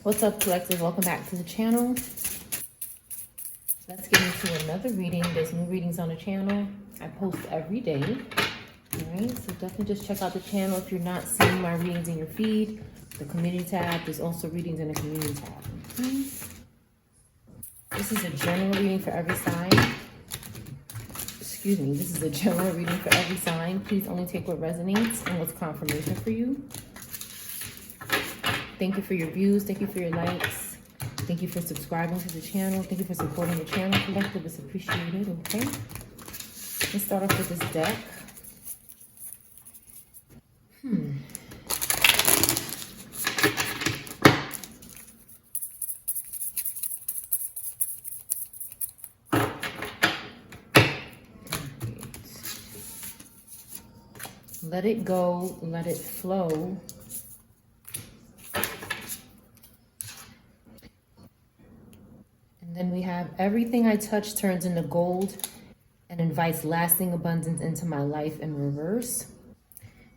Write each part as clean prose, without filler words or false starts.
What's up, collective? Welcome back to the channel. Let's get into another reading. There's new readings on the channel. I post every day. Alright, so definitely just check out the channel if you're not seeing my readings in your feed. The community tab, there's also readings in the community tab. Okay. This is a general reading for every sign. Excuse me, this is a general reading for every sign. Please only take what resonates and what's confirmation for you. Thank you for your views. Thank you for your likes. Thank you for subscribing to the channel. Thank you for supporting the channel. Collective is appreciated, okay? Let's start off with this deck. Let it go, let it flow. And then we have everything I touch turns into gold and invites lasting abundance into my life in reverse.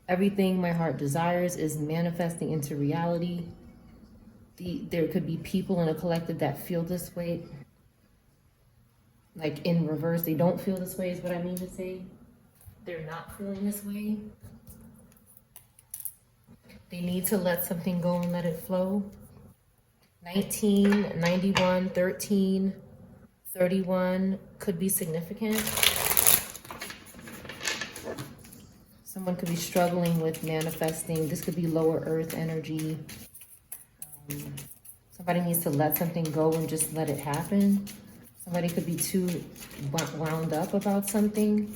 Everything my heart desires is manifesting into reality. There could be people in a collective that feel this way. Like in reverse, they don't feel this way is what I mean to say. They're not feeling this way. They need to let something go and let it flow. 19, 91, 13, 31 could be significant. Someone could be struggling with manifesting. This could be lower earth energy. Somebody needs to let something go and just let it happen. Somebody could be too wound up about something.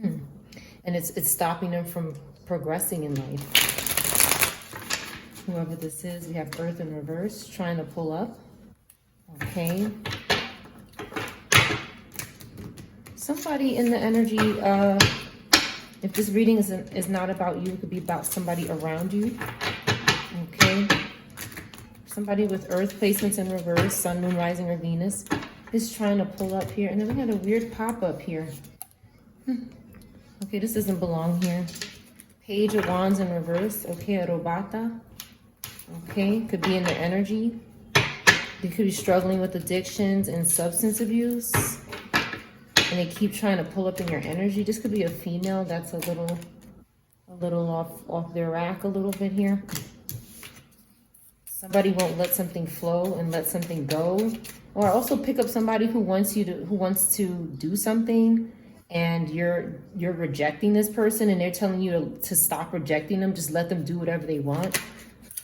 And it's stopping them from progressing in life. Whoever this is, we have Earth in reverse trying to pull up. Okay. Somebody in the energy, if this reading is not about you, it could be about somebody around you. Okay. Somebody with Earth placements in reverse, Sun, Moon, Rising, or Venus is trying to pull up here. And then we got a weird pop-up here. Okay, this doesn't belong here. Page of Wands in reverse. Okay, a robata. Okay, could be in the energy. They could be struggling with addictions and substance abuse. And they keep trying to pull up in your energy. This could be a female that's a little off their rack a little bit here. Somebody won't let something flow and let something go. Or also pick up somebody who wants to do something, and you're rejecting this person and they're telling you to stop rejecting them. Just let them do whatever they want.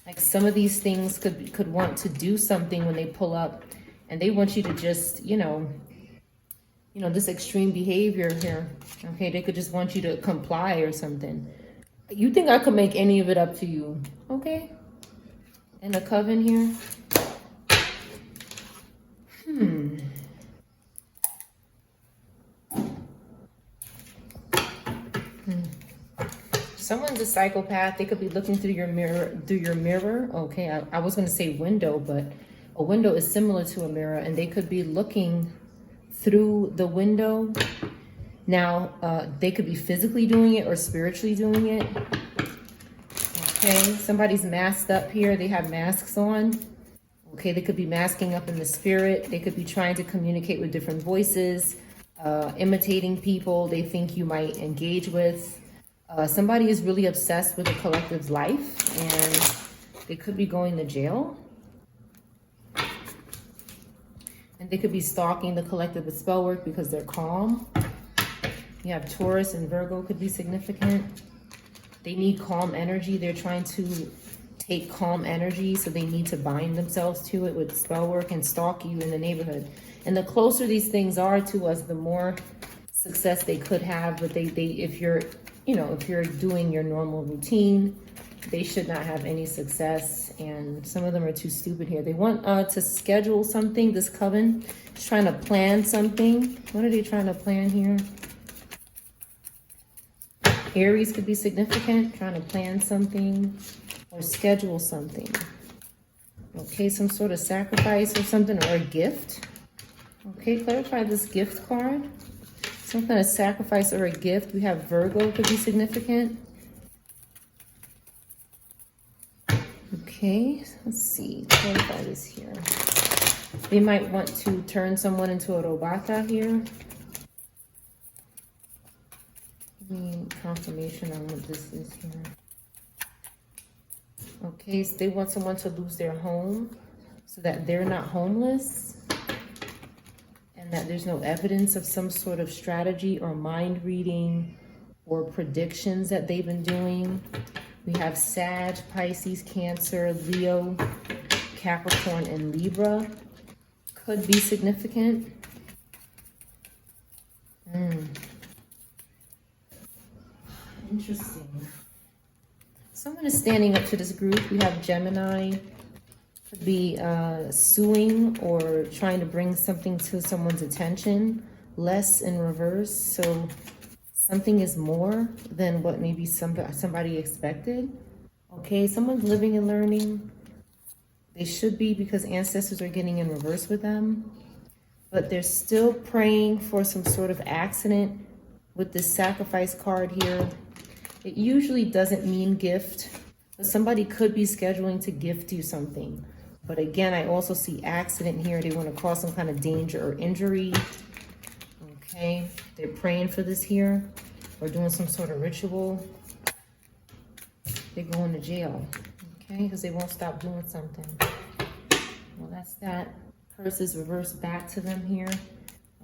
Like some of these things could want to do something when they pull up, and they want you to just, this extreme behavior here. Okay, they could just want you to comply or something. You think I could make any of it up to you? Okay. And a coven here. Someone's a psychopath. They could be looking through your mirror. Okay, I was going to say window, but a window is similar to a mirror, and they could be looking through the window. Now, they could be physically doing it or spiritually doing it. Okay, somebody's masked up here. They have masks on. Okay, they could be masking up in the spirit. They could be trying to communicate with different voices, imitating people they think you might engage with. Somebody is really obsessed with the collective's life, and they could be going to jail. And they could be stalking the collective with spell work because they're calm. You have Taurus and Virgo could be significant. They need calm energy. They're trying to take calm energy, so they need to bind themselves to it with spell work and stalk you in the neighborhood. And the closer these things are to us, the more success they could have. But if you're doing your normal routine, they should not have any success. And some of them are too stupid here. They want to schedule something. This coven is trying to plan something. What are they trying to plan here? Aries could be significant, trying to plan something or schedule something. Okay, some sort of sacrifice or something, or a gift. Okay, clarify this gift card. Some kind of sacrifice or a gift. We have Virgo could be significant. Okay, let's see. Clarify this here. They might want to turn someone into a robata here. Give me confirmation on what this is here. Okay, so they want someone to lose their home so that they're not homeless and that there's no evidence of some sort of strategy or mind reading or predictions that they've been doing. We have Sag, Pisces, Cancer, Leo, Capricorn, and Libra. Could be significant. Interesting. Someone is standing up to this group. We have Gemini. Could be suing or trying to bring something to someone's attention. Less in reverse. So something is more than what maybe somebody expected. Okay, someone's living and learning. They should be, because ancestors are getting in reverse with them. But they're still praying for some sort of accident with this sacrifice card here. It usually doesn't mean gift, but somebody could be scheduling to gift you something. But again, I also see accident here. They want to cause some kind of danger or injury. Okay, they're praying for this here or doing some sort of ritual. They're going to jail, okay, because they won't stop doing something. Well, that's that. Purse is reversed back to them here.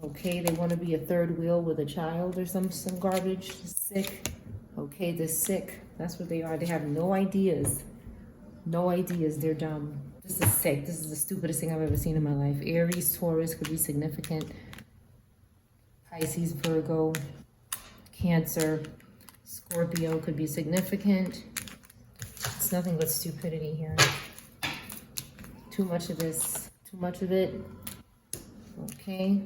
Okay, they want to be a third wheel with a child or some garbage. Sick. Okay, they're sick. That's what they are. They have no ideas. No ideas. They're dumb. This is sick. This is the stupidest thing I've ever seen in my life. Aries, Taurus could be significant. Pisces, Virgo, Cancer, Scorpio could be significant. It's nothing but stupidity here. Too much of this. Too much of it. Okay.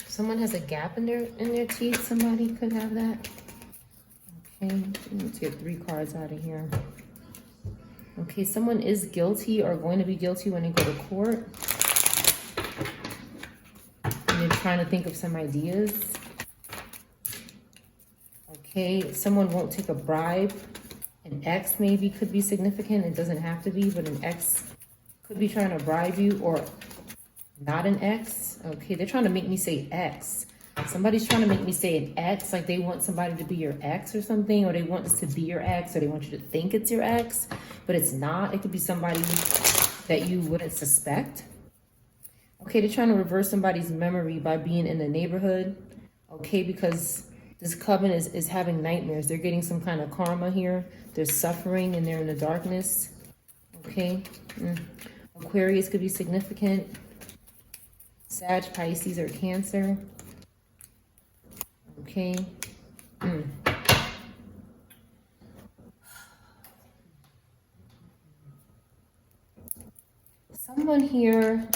Someone has a gap in their teeth. Somebody could have that. Okay. Let's get 3 cards out of here. Okay, someone is guilty or going to be guilty when they go to court. And they're trying to think of some ideas. Okay, someone won't take a bribe. An ex maybe could be significant. It doesn't have to be, but an ex could be trying to bribe you, or not an ex. Okay, they're trying to make me say ex. Somebody's trying to make me say an ex, like they want somebody to be your ex or something, or they want this to be your ex, or they want you to think it's your ex, but it's not. It could be somebody that you wouldn't suspect. Okay, they're trying to reverse somebody's memory by being in the neighborhood. Okay, because this coven is having nightmares. They're getting some kind of karma here. They're suffering and they're in the darkness. Okay. Aquarius could be significant. Sag, Pisces, or Cancer. Okay. Someone here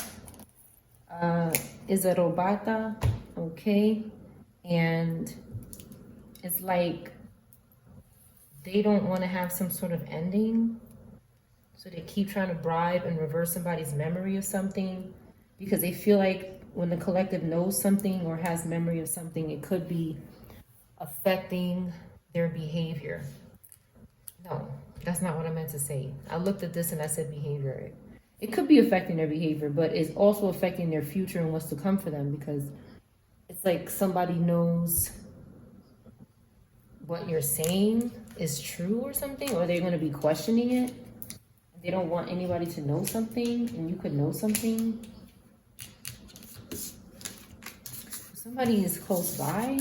is a robata. Okay. And it's like they don't want to have some sort of ending. So they keep trying to bribe and reverse somebody's memory of something because they feel like when the collective knows something or has memory of something, it could be affecting their behavior. No, that's not what I meant to say. I looked at this and I said behavior. It could be affecting their behavior, but it's also affecting their future and what's to come for them, because it's like somebody knows what you're saying is true or something, or they're going to be questioning it. They don't want anybody to know something, and you could know something. Somebody is close by.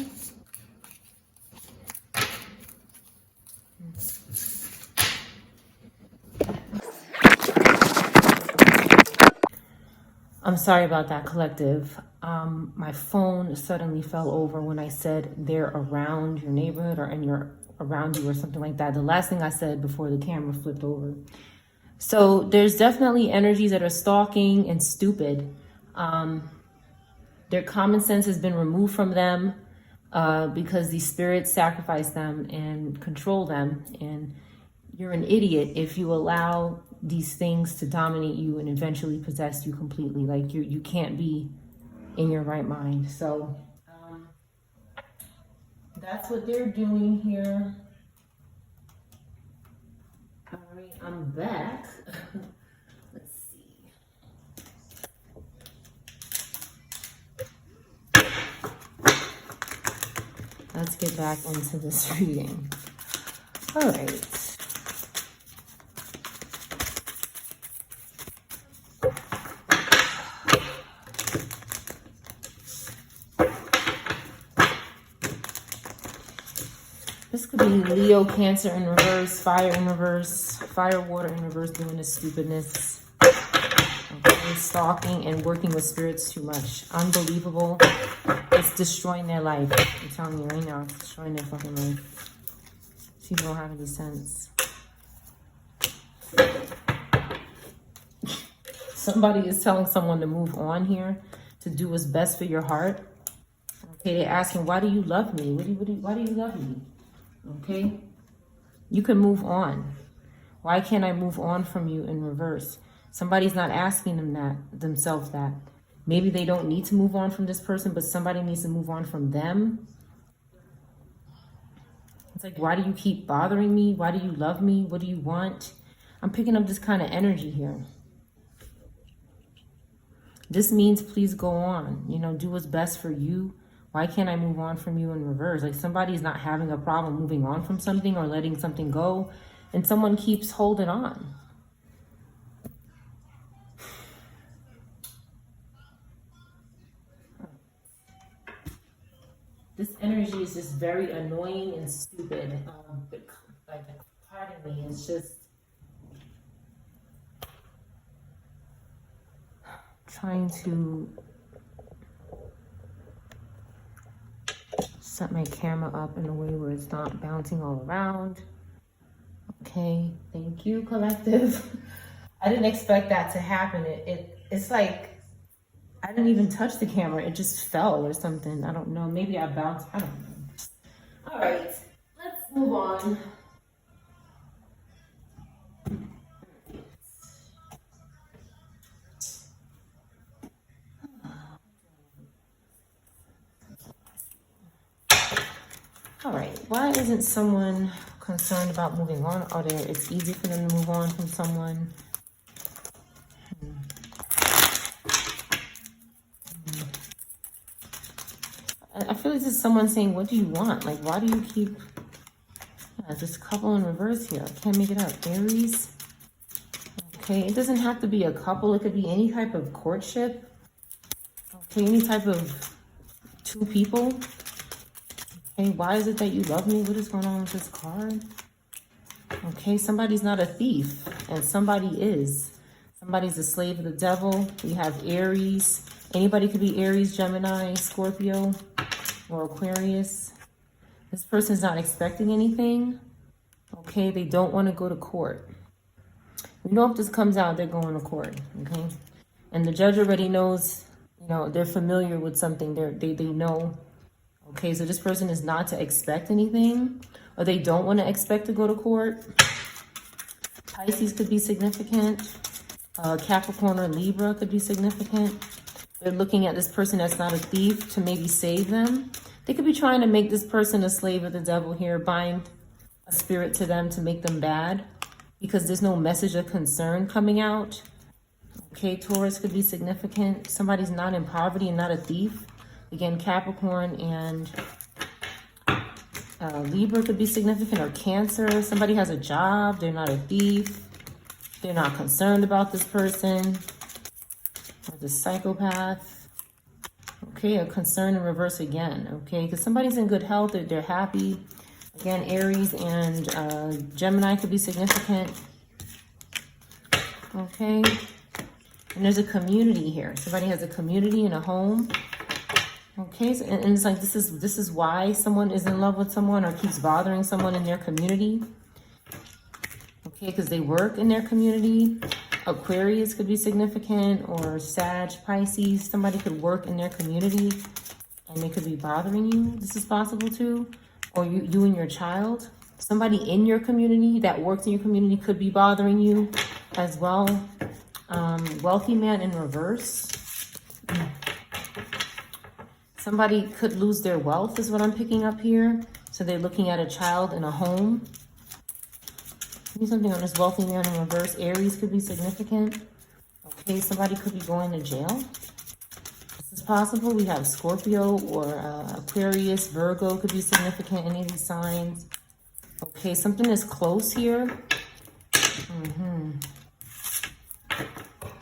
I'm sorry about that, collective. My phone suddenly fell over when I said they're around your neighborhood or around you or something like that. The last thing I said before the camera flipped over. So there's definitely energies that are stalking and stupid. Their common sense has been removed from them because these spirits sacrifice them and control them. And you're an idiot if you allow these things to dominate you and eventually possess you completely. Like you can't be in your right mind. So that's what they're doing here. I'm back. Let's see. Let's get back into this reading. All right. This could be Leo, Cancer in reverse, fire in reverse, fire, water in reverse, doing this stupidness. Okay, stalking and working with spirits too much. Unbelievable. It's destroying their life. I'm telling you right now, it's destroying their fucking life. People don't have any sense. Somebody is telling someone to move on here, to do what's best for your heart. Okay, they're asking, why do you love me? Why do you love me? Okay, you can move on. Why can't I move on from you in reverse? Somebody's not asking themselves that. Maybe they don't need to move on from this person, but somebody needs to move on from them. It's like, why do you keep bothering me? Why do you love me? What do you want? I'm picking up this kind of energy here. This means please go on. You know, do what's best for you. Why can't I move on from you in reverse? Like somebody's not having a problem moving on from something or letting something go, and someone keeps holding on. This energy is just very annoying and stupid. Like, pardon me, it's just trying to set my camera up in a way where it's not bouncing all around. Okay, thank you, collective. I didn't expect that to happen. It's like I didn't even touch the camera. It just fell or something. I don't know. Maybe I bounced. I don't know. All right, let's move on. All right, why isn't someone concerned about moving on? Oh, it's easy for them to move on from someone. I feel like this is someone saying, what do you want? Like, why do you keep... this couple in reverse here. I can't make it up. Aries. Okay, it doesn't have to be a couple. It could be any type of courtship. Okay, any type of two people. Okay, why is it that you love me? What is going on with this card? Okay, somebody's not a thief, and somebody is. Somebody's a slave of the devil. We have Aries. Anybody could be Aries, Gemini, Scorpio, or Aquarius. This person's not expecting anything. Okay, they don't want to go to court. We know if this comes out, they're going to court. Okay, and the judge already knows. You know, they're familiar with something. They know. Okay, so this person is not to expect anything, or they don't want to expect to go to court. Pisces could be significant. Capricorn or Libra could be significant. They're looking at this person that's not a thief to maybe save them. They could be trying to make this person a slave of the devil here, bind a spirit to them to make them bad, because there's no message of concern coming out. Okay, Taurus could be significant. Somebody's not in poverty and not a thief. Again, Capricorn and Libra could be significant, or Cancer. Somebody has a job. They're not a thief. They're not concerned about this person. Or the psychopath. Okay, a concern in reverse again. Okay, because somebody's in good health. They're happy. Again, Aries and Gemini could be significant. Okay. And there's a community here. Somebody has a community and a home. Okay, so, and it's like this is why someone is in love with someone or keeps bothering someone in their community. Okay, because they work in their community. Aquarius could be significant, or Sag, Pisces. Somebody could work in their community and they could be bothering you. This is possible too. Or you and your child. Somebody in your community that works in your community could be bothering you as well. Wealthy man in reverse. Somebody could lose their wealth is what I'm picking up here. So they're looking at a child in a home. Something on this wealthy man in reverse. Aries could be significant. Okay, somebody could be going to jail. This is possible. We have Scorpio or Aquarius, Virgo could be significant, any of these signs. Okay, something is close here.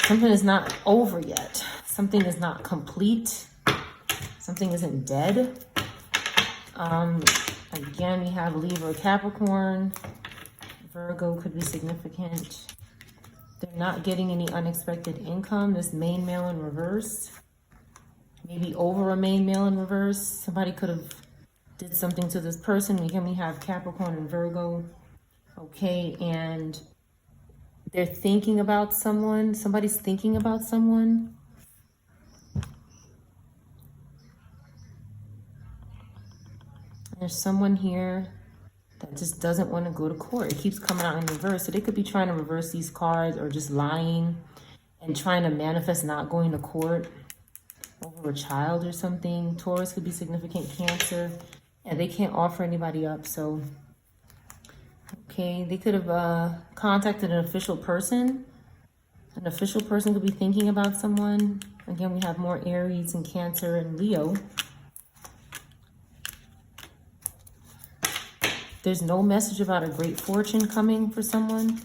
Something is not over yet. Something is not complete. Something isn't dead. Again, we have Libra, Capricorn. Virgo could be significant. They're not getting any unexpected income. This main male in reverse. Maybe over a main male in reverse. Somebody could have did something to this person. Again, we have Capricorn and Virgo. Okay, and they're thinking about someone. Somebody's thinking about someone. There's someone here that just doesn't want to go to court. It keeps coming out in reverse. So they could be trying to reverse these cards or just lying and trying to manifest not going to court over a child or something. Taurus could be significant, Cancer. And they can't offer anybody up. So, okay, they could have contacted an official person. An official person could be thinking about someone. Again, we have more Aries and Cancer and Leo. There's no message about a great fortune coming for someone.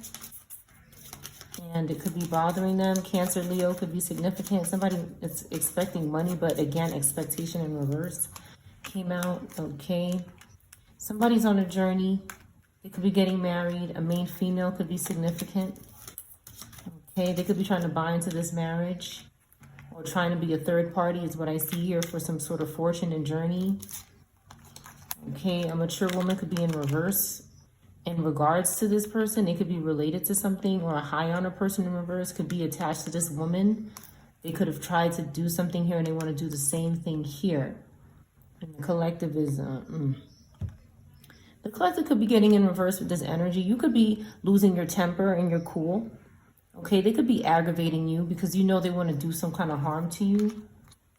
And it could be bothering them. Cancer, Leo could be significant. Somebody is expecting money, but again, expectation in reverse came out. Okay. Somebody's on a journey. They could be getting married. A main female could be significant. Okay. They could be trying to buy into this marriage or trying to be a third party is what I see here for some sort of fortune and journey. Okay, a mature woman could be in reverse in regards to this person. They could be related to something, or a high honor person in reverse could be attached to this woman. They could have tried to do something here and they want to do the same thing here. And the collective is, the collective could be getting in reverse with this energy. You could be losing your temper and your cool. Okay, they could be aggravating you because you know they want to do some kind of harm to you.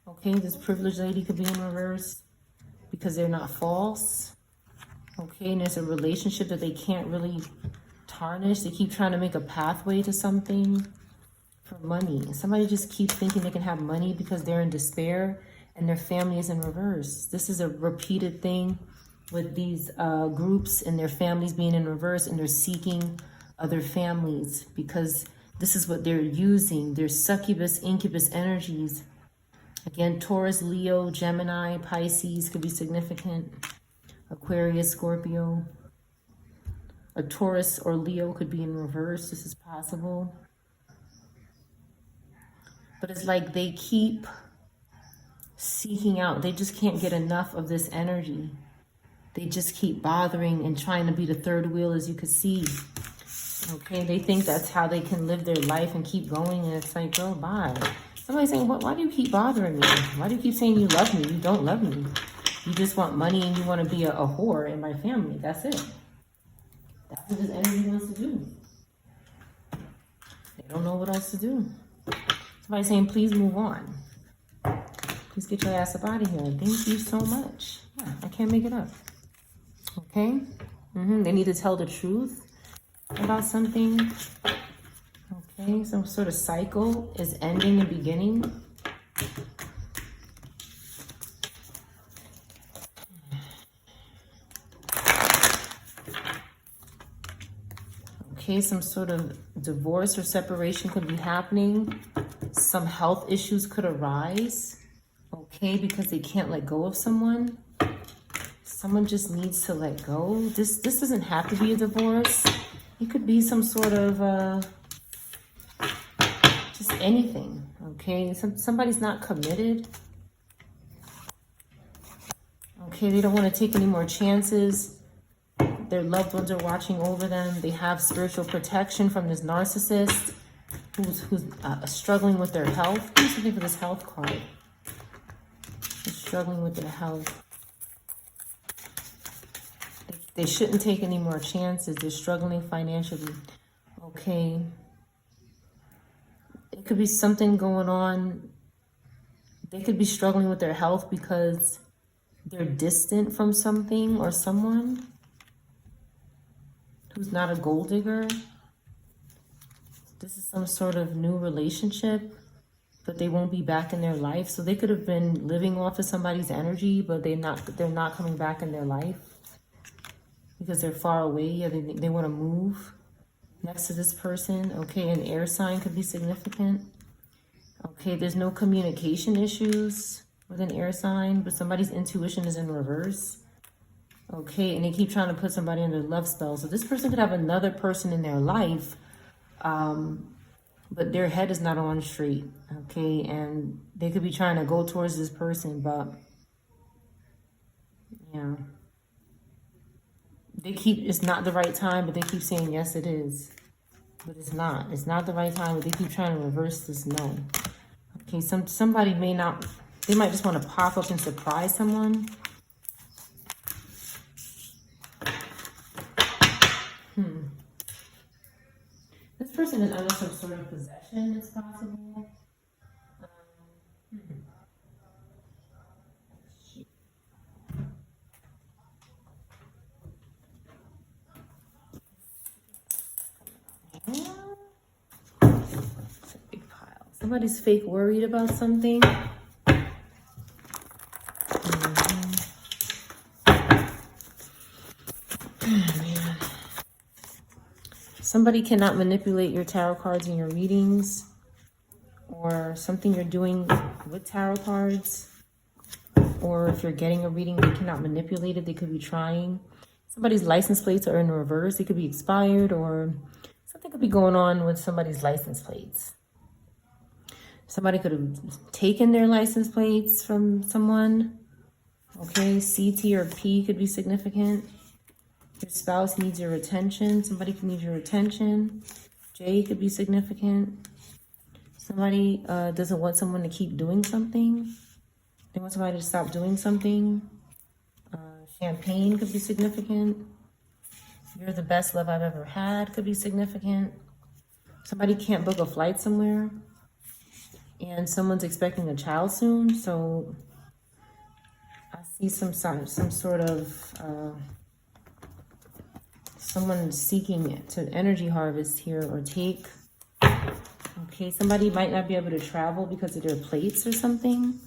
Okay, this privileged lady could be in reverse because they're not false. Okay, and there's a relationship that they can't really tarnish. They keep trying to make a pathway to something for money. Somebody just keeps thinking they can have money because they're in despair and their family is in reverse. This is a repeated thing with these groups and their families being in reverse, and they're seeking other families because this is what they're using. Their succubus, incubus energies. Again, Taurus, Leo, Gemini, Pisces could be significant. Aquarius, Scorpio. A Taurus or Leo could be in reverse. This is possible. But it's like they keep seeking out. They just can't get enough of this energy. They just keep bothering and trying to be the third wheel, as you can see. Okay, they think that's how they can live their life and keep going. And it's like, girl, bye. Somebody's saying, why do you keep bothering me? Why do you keep saying you love me? You don't love me. You just want money and you want to be a whore in my family. That's it. That's what this energy wants to do. They don't know what else to do. Somebody's saying, please move on. Please get your ass up out of here. Thank you so much. Yeah, I can't make it up. Okay? They need to tell the truth about something. Okay, some sort of cycle is ending and beginning. Okay, some sort of divorce or separation could be happening. Some health issues could arise. Okay, because they can't let go of someone. Someone just needs to let go. This doesn't have to be a divorce. It could be some sort of just anything. Okay, somebody's not committed. Okay, they don't want to take any more chances. Their loved ones are watching over them. They have spiritual protection from this narcissist who's struggling with their health. Do something for this health card. They're struggling with their health. They shouldn't take any more chances. They're struggling financially. Okay. It could be something going on. They could be struggling with their health because they're distant from something or someone. who's not a gold digger. This is some sort of new relationship, but they won't be back in their life. So they could have been living off of somebody's energy, but they're not coming back in their life because they're far away. Yeah, they want to move next to this person. Okay, an air sign could be significant. Okay, there's no communication issues with an air sign, but somebody's intuition is in reverse. Okay, and they keep trying to put somebody under love spell. So this person could have another person in their life, but their head is not on straight. Okay, and they could be trying to go towards this person, but yeah. It's not the right time, but they keep saying, yes, it is. But it's not. It's not the right time, but they keep trying to reverse this no. Okay, somebody may not, they might just want to pop up and surprise someone. This person is under some sort of possession, it's possible. It's a big pile. Somebody's fake worried about something. Somebody cannot manipulate your tarot cards in your readings, or something you're doing with tarot cards, or if you're getting a reading, they cannot manipulate it. They could be trying. Somebody's license plates are in reverse. They could be expired, or something could be going on with somebody's license plates. Somebody could have taken their license plates from someone. Okay, CT or P could be significant. Your spouse needs your attention. Somebody could need your attention. J could be significant. Somebody doesn't want someone to keep doing something. They want somebody to stop doing something. Champagne could be significant. You're the best love I've ever had could be significant. Somebody can't book a flight somewhere, and someone's expecting a child soon. So I see some sort of someone seeking to energy harvest here or take. Okay, somebody might not be able to travel because of their plates or something.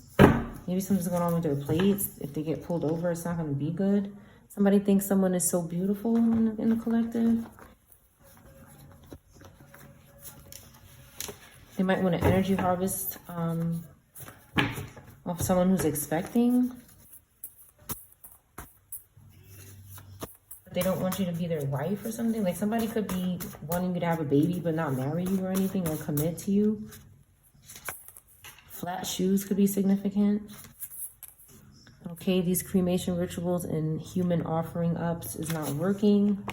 Maybe something's going on with their plates. If they get pulled over, it's not going to be good. Somebody thinks someone is so beautiful in the collective. They might want to energy harvest off someone who's expecting. But they don't want you to be their wife or something. Like somebody could be wanting you to have a baby but not marry you or anything, or commit to you. Flat shoes could be significant. Okay, these cremation rituals and human offering ups is not working.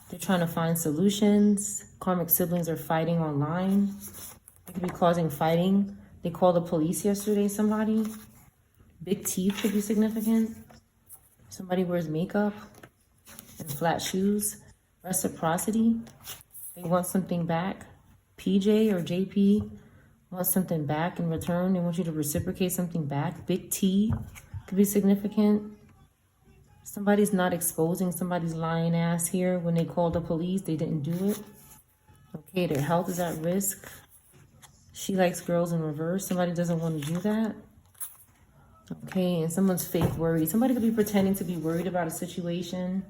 They're trying to find solutions. Karmic siblings are fighting online. They could be causing fighting. They called the police yesterday, somebody. Big teeth could be significant. Somebody wears makeup and flat shoes. Reciprocity. They want something back. PJ or JP want something back in return. They want you to reciprocate something back. Big T could be significant. Somebody's not exposing somebody's lying ass here. When they called the police, they didn't do it. Okay, their health is at risk. She likes girls in reverse. Somebody doesn't want to do that. Okay, and someone's fake worried. Somebody could be pretending to be worried about a situation.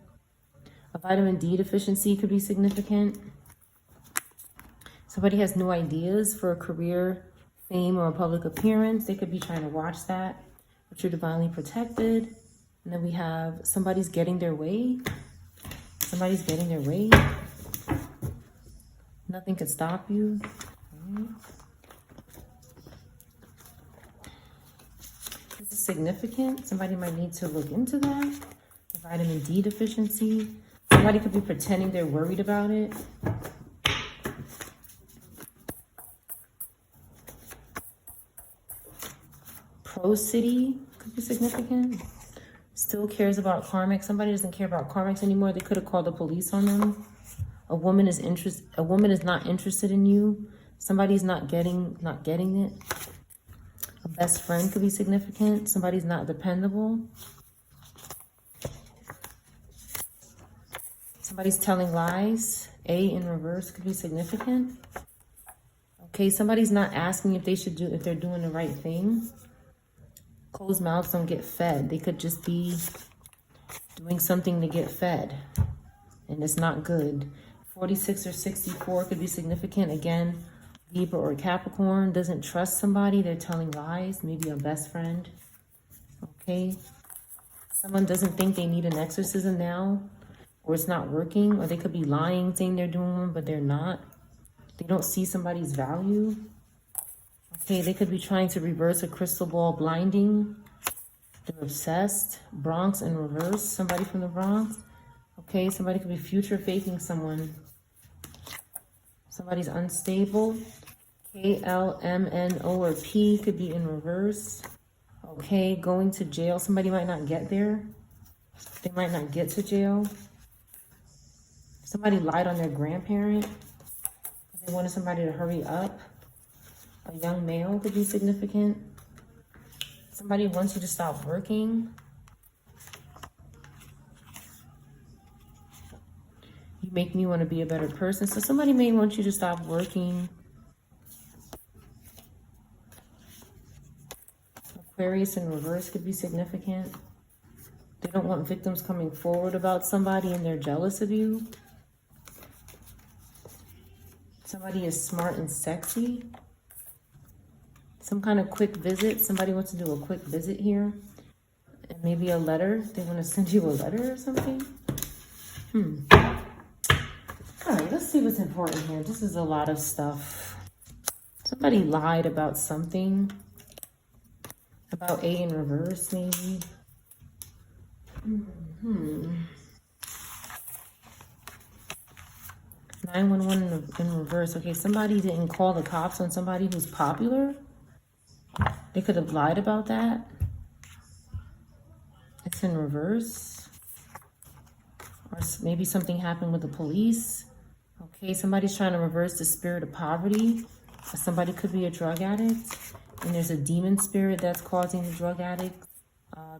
A vitamin D deficiency could be significant. Somebody has new ideas for a career, fame, or a public appearance. They could be trying to watch that, but you're divinely protected. And then we have somebody's getting their way. Somebody's getting their way. Nothing can stop you. This is significant. Somebody might need to look into that. A vitamin D deficiency. Somebody could be pretending they're worried about it. Pro City could be significant. Still cares about karmic. Somebody doesn't care about karmics anymore. They could have called the police on them. A woman is not interested in you. Somebody's not getting it. A best friend could be significant. Somebody's not dependable. Somebody's telling lies. A in reverse could be significant. Okay, somebody's not asking if they're doing the right thing. Closed mouths don't get fed. They could just be doing something to get fed, and it's not good. 46 or 64 could be significant. Again, Libra or Capricorn doesn't trust somebody. They're telling lies, maybe a best friend. Okay. Someone doesn't think they need an exorcism now, or it's not working, or they could be lying, saying they're doing one, but they're not. They don't see somebody's value. Okay, they could be trying to reverse a crystal ball blinding. They're obsessed. Bronx in reverse, somebody from the Bronx. Okay, somebody could be future faking someone. Somebody's unstable. K, L, M, N, O, or P could be in reverse. Okay, going to jail. Somebody might not get there. They might not get to jail. Somebody lied on their grandparent. They wanted somebody to hurry up. A young male could be significant. Somebody wants you to stop working. You make me want to be a better person. So somebody may want you to stop working. Aquarius in reverse could be significant. They don't want victims coming forward about somebody and they're jealous of you. Somebody is smart and sexy. Some kind of quick visit. Somebody wants to do a quick visit here. And maybe a letter. They want to send you a letter or something. All right, let's see what's important here. This is a lot of stuff. Somebody lied about something. About A in reverse, maybe. 911 in reverse. Okay, somebody didn't call the cops on somebody who's popular. They could have lied about that. It's in reverse. Or maybe something happened with the police. Okay, somebody's trying to reverse the spirit of poverty. Somebody could be a drug addict. And there's a demon spirit that's causing the drug addict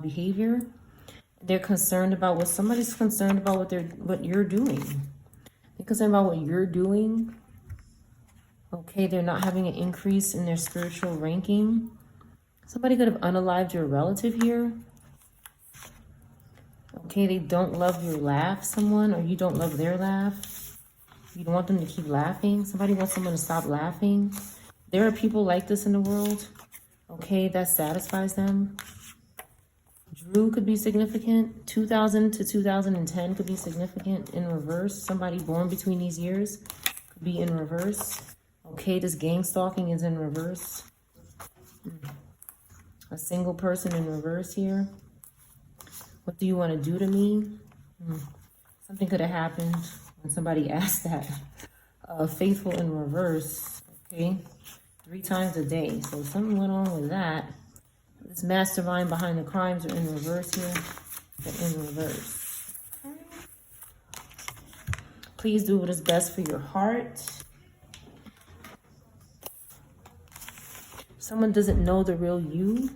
behavior. They're concerned about what somebody's concerned about what you're doing. They're concerned about what you're doing. Okay, they're not having an increase in their spiritual ranking. Somebody could have unalived your relative here. Okay, they don't love your laugh, someone, or you don't love their laugh. You don't want them to keep laughing. Somebody wants someone to stop laughing. There are people like this in the world. Okay, that satisfies them. Drew could be significant. 2000 to 2010 could be significant in reverse. Somebody born between these years could be in reverse. Okay, this gang stalking is in reverse. A single person in reverse here. What do you want to do to me? Something could have happened when somebody asked that. Faithful in reverse. Okay, 3 times a day. So something went on with that. This mastermind behind the crimes are in reverse here. They're in reverse. Okay. Please do what is best for your heart. Someone doesn't know the real you.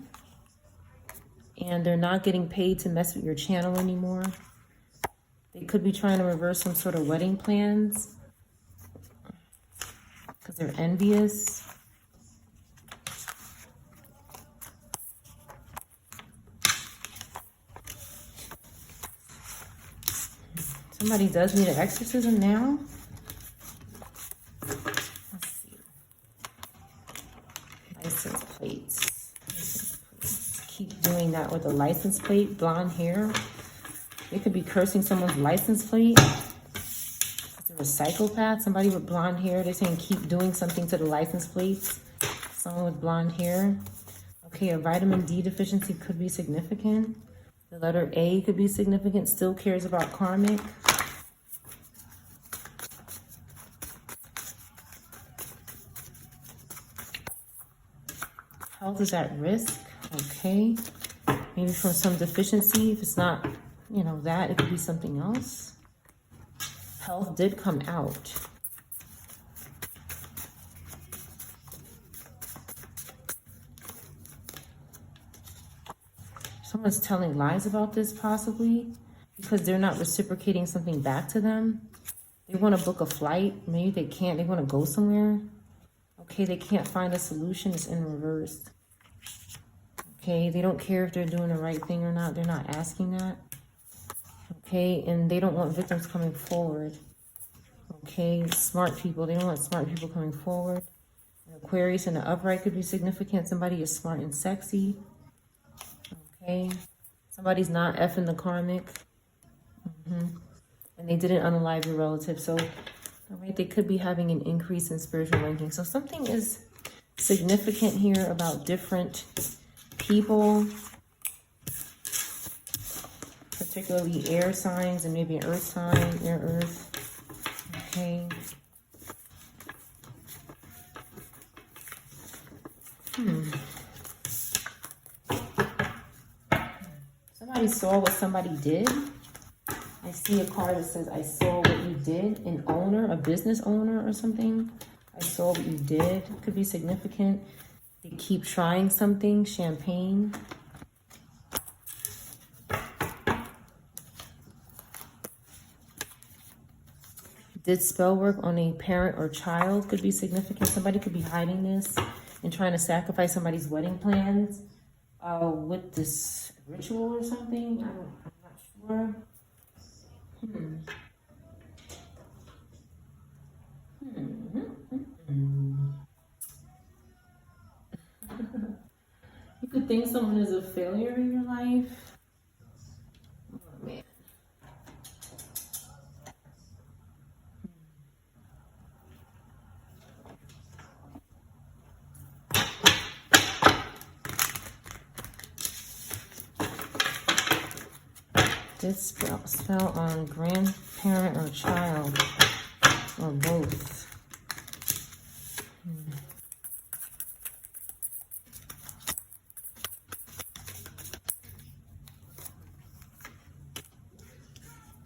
And they're not getting paid to mess with your channel anymore. They could be trying to reverse some sort of wedding plans. Because they're envious. Somebody does need an exorcism now. Let's see. License plates. Keep doing that with a license plate. Blonde hair. They could be cursing someone's license plate. They're a psychopath. Somebody with blonde hair. They're saying keep doing something to the license plates. Someone with blonde hair. Okay, a vitamin D deficiency could be significant. The letter A could be significant. Still cares about karmic. Health is at risk. Okay. Maybe from some deficiency. If it's not, that, it could be something else. Health did come out. Someone's telling lies about this, possibly. because they're not reciprocating something back to them. They want to book a flight. Maybe they can't. They want to go somewhere. Okay, they can't find a solution. It's in reverse. Okay, they don't care if they're doing the right thing or not. They're not asking that. Okay, and they don't want victims coming forward. Okay, smart people. They don't want smart people coming forward. Aquarius in the upright could be significant. Somebody is smart and sexy. Okay, somebody's not effing the karmic. And they didn't unalive your relative. So, all right, they could be having an increase in spiritual ranking. So something is significant here about different people, particularly air signs and maybe an earth sign, air, earth. Okay. Somebody saw what somebody did. I see a card that says, I saw what you did. An owner, a business owner or something. I saw what you did. Could be significant. They keep trying something. Champagne. Did spell work on a parent or child. Could be significant. Somebody could be hiding this and trying to sacrifice somebody's wedding plans with this ritual or something. I'm not sure. You could think someone is a failure in your life. Oh, man. Did spell on grandparent or child, or both.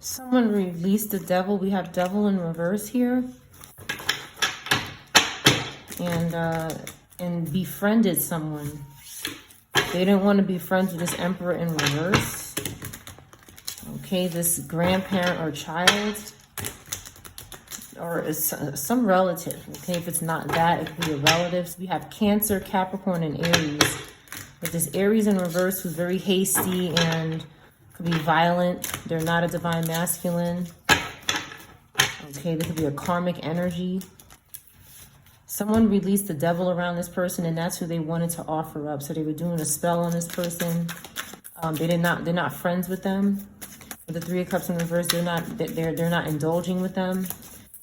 Someone released the devil. We have devil in reverse here. And befriended someone. They didn't want to be friends with this emperor in reverse. Okay, this grandparent or child, or some relative. Okay, if it's not that, it could be a relative. So we have Cancer, Capricorn, and Aries. But this Aries in reverse was very hasty and could be violent. They're not a divine masculine. Okay, there could be a karmic energy. Someone released the devil around this person, and that's who they wanted to offer up. So they were doing a spell on this person. They're not friends with them. With the Three of Cups in reverse, they're not indulging with them.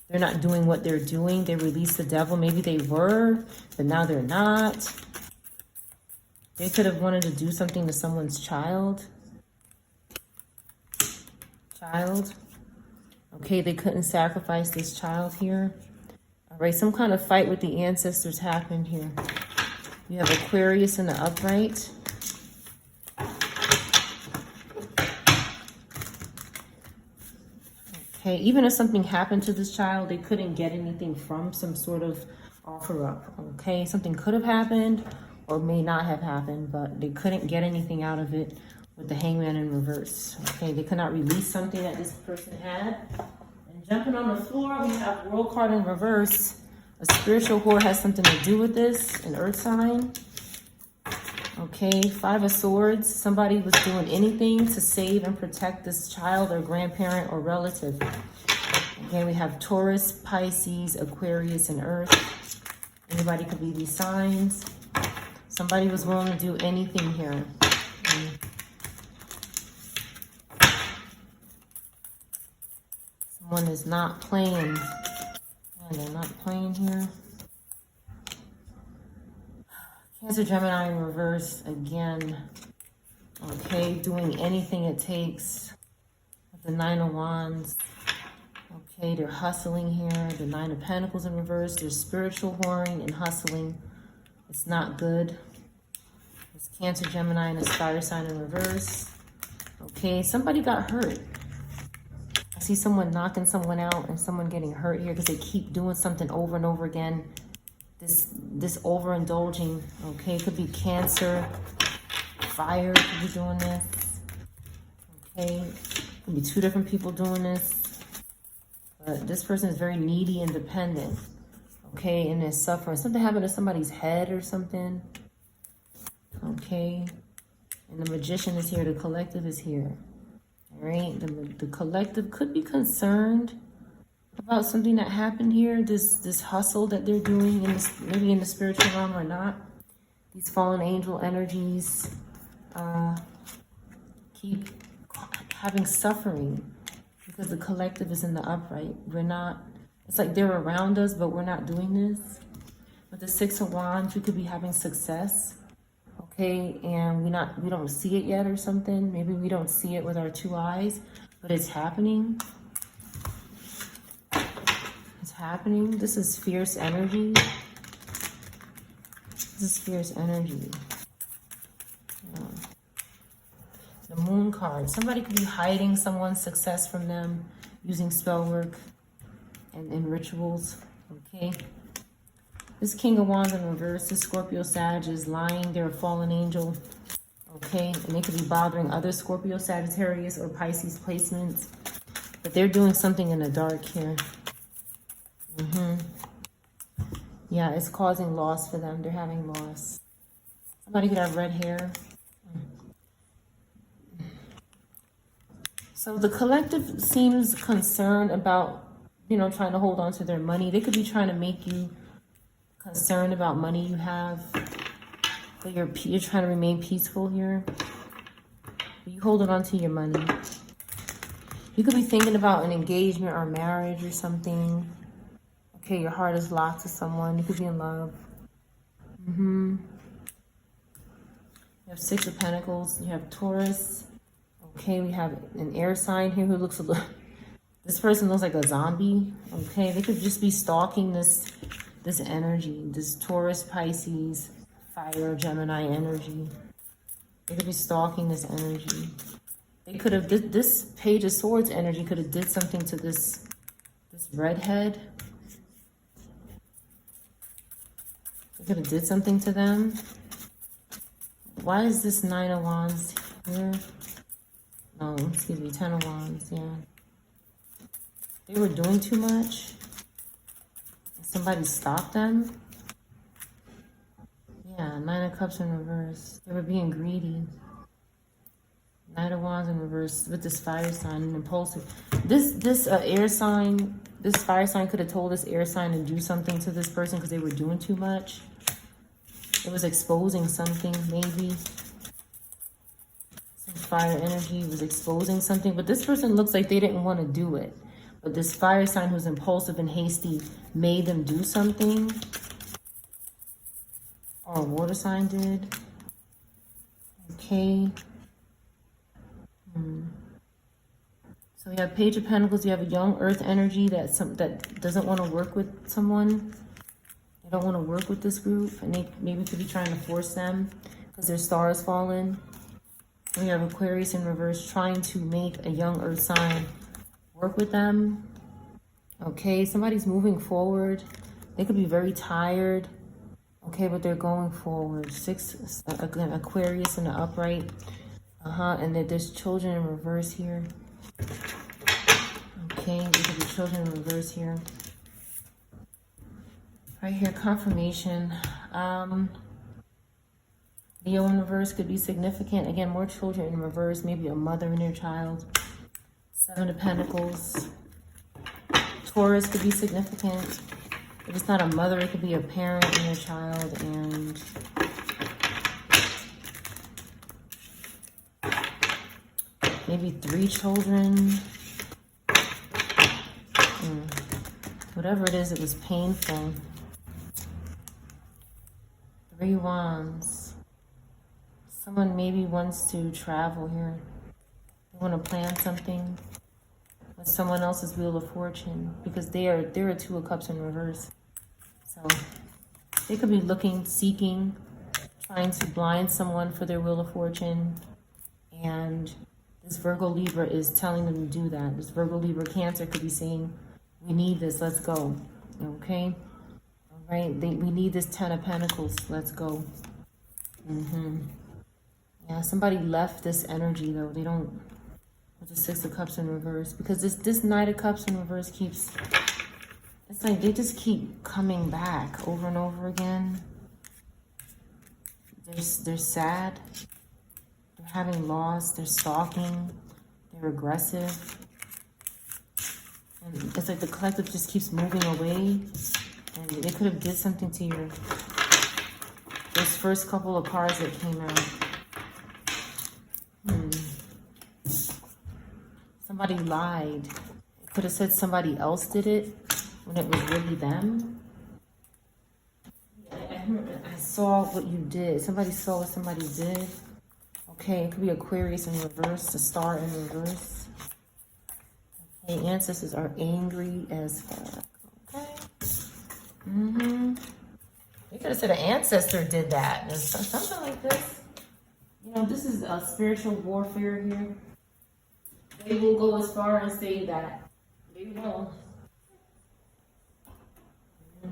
They're not doing what they're doing. They released the devil. Maybe they were, but now they're not. They could have wanted to do something to someone's child. Okay, they couldn't sacrifice this child here. All right, some kind of fight with the ancestors happened here. You have Aquarius in the upright. Okay, even if something happened to this child, they couldn't get anything from some sort of offer up. Okay, something could have happened or may not have happened, but they couldn't get anything out of it with the Hangman in reverse. Okay, they could not release something that this person had. And jumping on the floor, we have World card in reverse. A spiritual whore has something to do with this, an earth sign. Okay, Five of Swords. Somebody was doing anything to save and protect this child or grandparent or relative. Okay, we have Taurus, Pisces, Aquarius, and Earth. Anybody could be these signs. Somebody was willing to do anything here. Someone is not playing. Yeah, they're not playing here. Cancer, Gemini in reverse again. Okay, doing anything it takes. The Nine of Wands. Okay, they're hustling here. The Nine of Pentacles in reverse. There's spiritual whoring and hustling. It's not good. It's Cancer, Gemini, and a fire sign in reverse. Okay, somebody got hurt. I see someone knocking someone out and someone getting hurt here because they keep doing something over and over again. This overindulging, okay, could be Cancer, fire could be doing this, okay. Could be two different people doing this. But this person is very needy and dependent. Okay, and they're suffering. Something happened to somebody's head or something. Okay. And the magician is here. The collective is here. All right. The collective could be concerned about something that happened here. This hustle that they're doing, maybe in the spiritual realm or not. These fallen angel energies keep having suffering because the collective is in the upright. We're not, it's like they're around us, but we're not doing this. With the Six of Wands, we could be having success, okay, and we don't see it yet or something. Maybe we don't see it with our two eyes, but it's happening. It's happening. This is fierce energy. This is fierce energy. Yeah. The Moon card. Somebody could be hiding someone's success from them using spell work and rituals. Okay. This King of Wands in reverse. This Scorpio Sag is lying. They're a fallen angel. Okay. And they could be bothering other Scorpio, Sagittarius, or Pisces placements. But they're doing something in the dark here. Yeah, it's causing loss for them. They're having loss. Somebody could have red hair. So the collective seems concerned about, you know, trying to hold on to their money. They could be trying to make you concerned about money you have. But you're trying to remain peaceful here. You holding on to your money. You could be thinking about an engagement or marriage or something. Okay, your heart is locked to someone. You could be in love. You have Six of Pentacles. You have Taurus. Okay, we have an air sign here who looks a little... This person looks like a zombie. Okay, they could just be stalking this energy. This Taurus, Pisces, Fire, Gemini energy. They could be stalking this energy. They could have... This Page of Swords energy could have did something to this redhead. They could have did something to them. Why is this Nine of Wands here? No, excuse me, Ten of Wands, yeah. They were doing too much. Somebody stopped them. Yeah, Nine of Cups in reverse. They were being greedy. Knight of Wands in reverse with this fire sign and impulsive. This air sign, this fire sign could have told this air sign to do something to this person because they were doing too much. It was exposing something, maybe. Fire energy was exposing something, but this person looks like they didn't want to do it. But this fire sign who's impulsive and hasty made them do something. Or a water sign did. Okay. So you have Page of Pentacles. You have a young earth energy that doesn't want to work with someone. They don't want to work with this group, and they maybe could be trying to force them because their star has fallen. We have Aquarius in reverse trying to make a young earth sign work with them. Okay, somebody's moving forward. They could be very tired. Okay, but they're going forward. Six, again, Aquarius in the upright. And then there's children in reverse here. Okay, there could be children in reverse here. Right here, confirmation. Leo in reverse could be significant. Again, more children in reverse, maybe a mother and their child. Seven of Pentacles. Taurus could be significant. If it's not a mother, it could be a parent and their child. And maybe 3 children. Whatever it is, it was painful. 3 Wands. Someone maybe wants to travel here. They want to plan something with someone else's Wheel of Fortune because they're a Two of Cups in reverse. So they could be looking, seeking, trying to blind someone for their Wheel of Fortune. And this Virgo Libra is telling them to do that. This Virgo Libra Cancer could be saying, we need this, let's go. Okay? All right, we need this Ten of Pentacles, let's go. Yeah, somebody left this energy though. They don't with the Six of Cups in reverse, because this Knight of Cups in reverse keeps, it's like they just keep coming back over and over again. They're sad, they're having loss, they're stalking, they're aggressive. And it's like the collective just keeps moving away, and they could have did something to your, those first couple of cards that came out. Somebody lied. It could have said somebody else did it when it was really them. I saw what you did. Somebody saw what somebody did. Okay, it could be Aquarius in reverse, the Star in reverse. Okay, ancestors are angry as fuck. Okay. You could have said an ancestor did that. Something like this. You know, this is a spiritual warfare here. They will go as far as say that. They will. I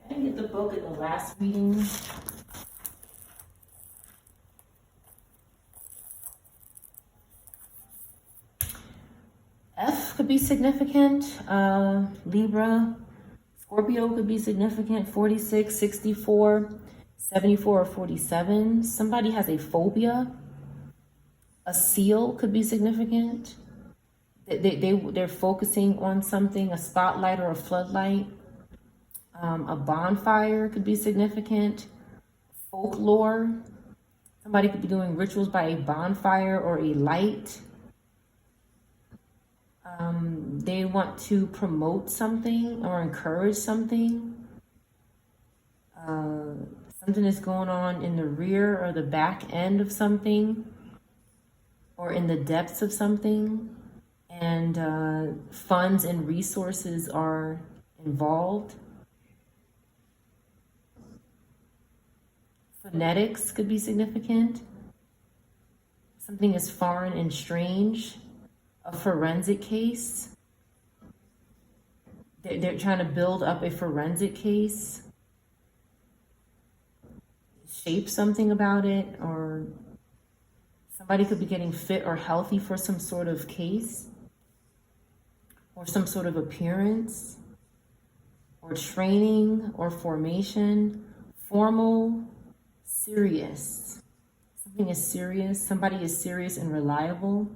didn't get the book in the last reading. F could be significant. Libra. Scorpio could be significant. 46, 64, 74, or 47. Somebody has a phobia. A seal could be significant. They're focusing on something, a spotlight or a floodlight. A bonfire could be significant. Folklore. Somebody could be doing rituals by a bonfire or a light. They want to promote something or encourage something. Something is going on in the rear or the back end of something, or in the depths of something, and funds and resources are involved. Phonetics could be significant. Something is foreign and strange. A forensic case. They're trying to build up a forensic case. Shape something about it, or somebody could be getting fit or healthy for some sort of case, or some sort of appearance, or training, or formation. Formal, serious. Something is serious. Somebody is serious and reliable.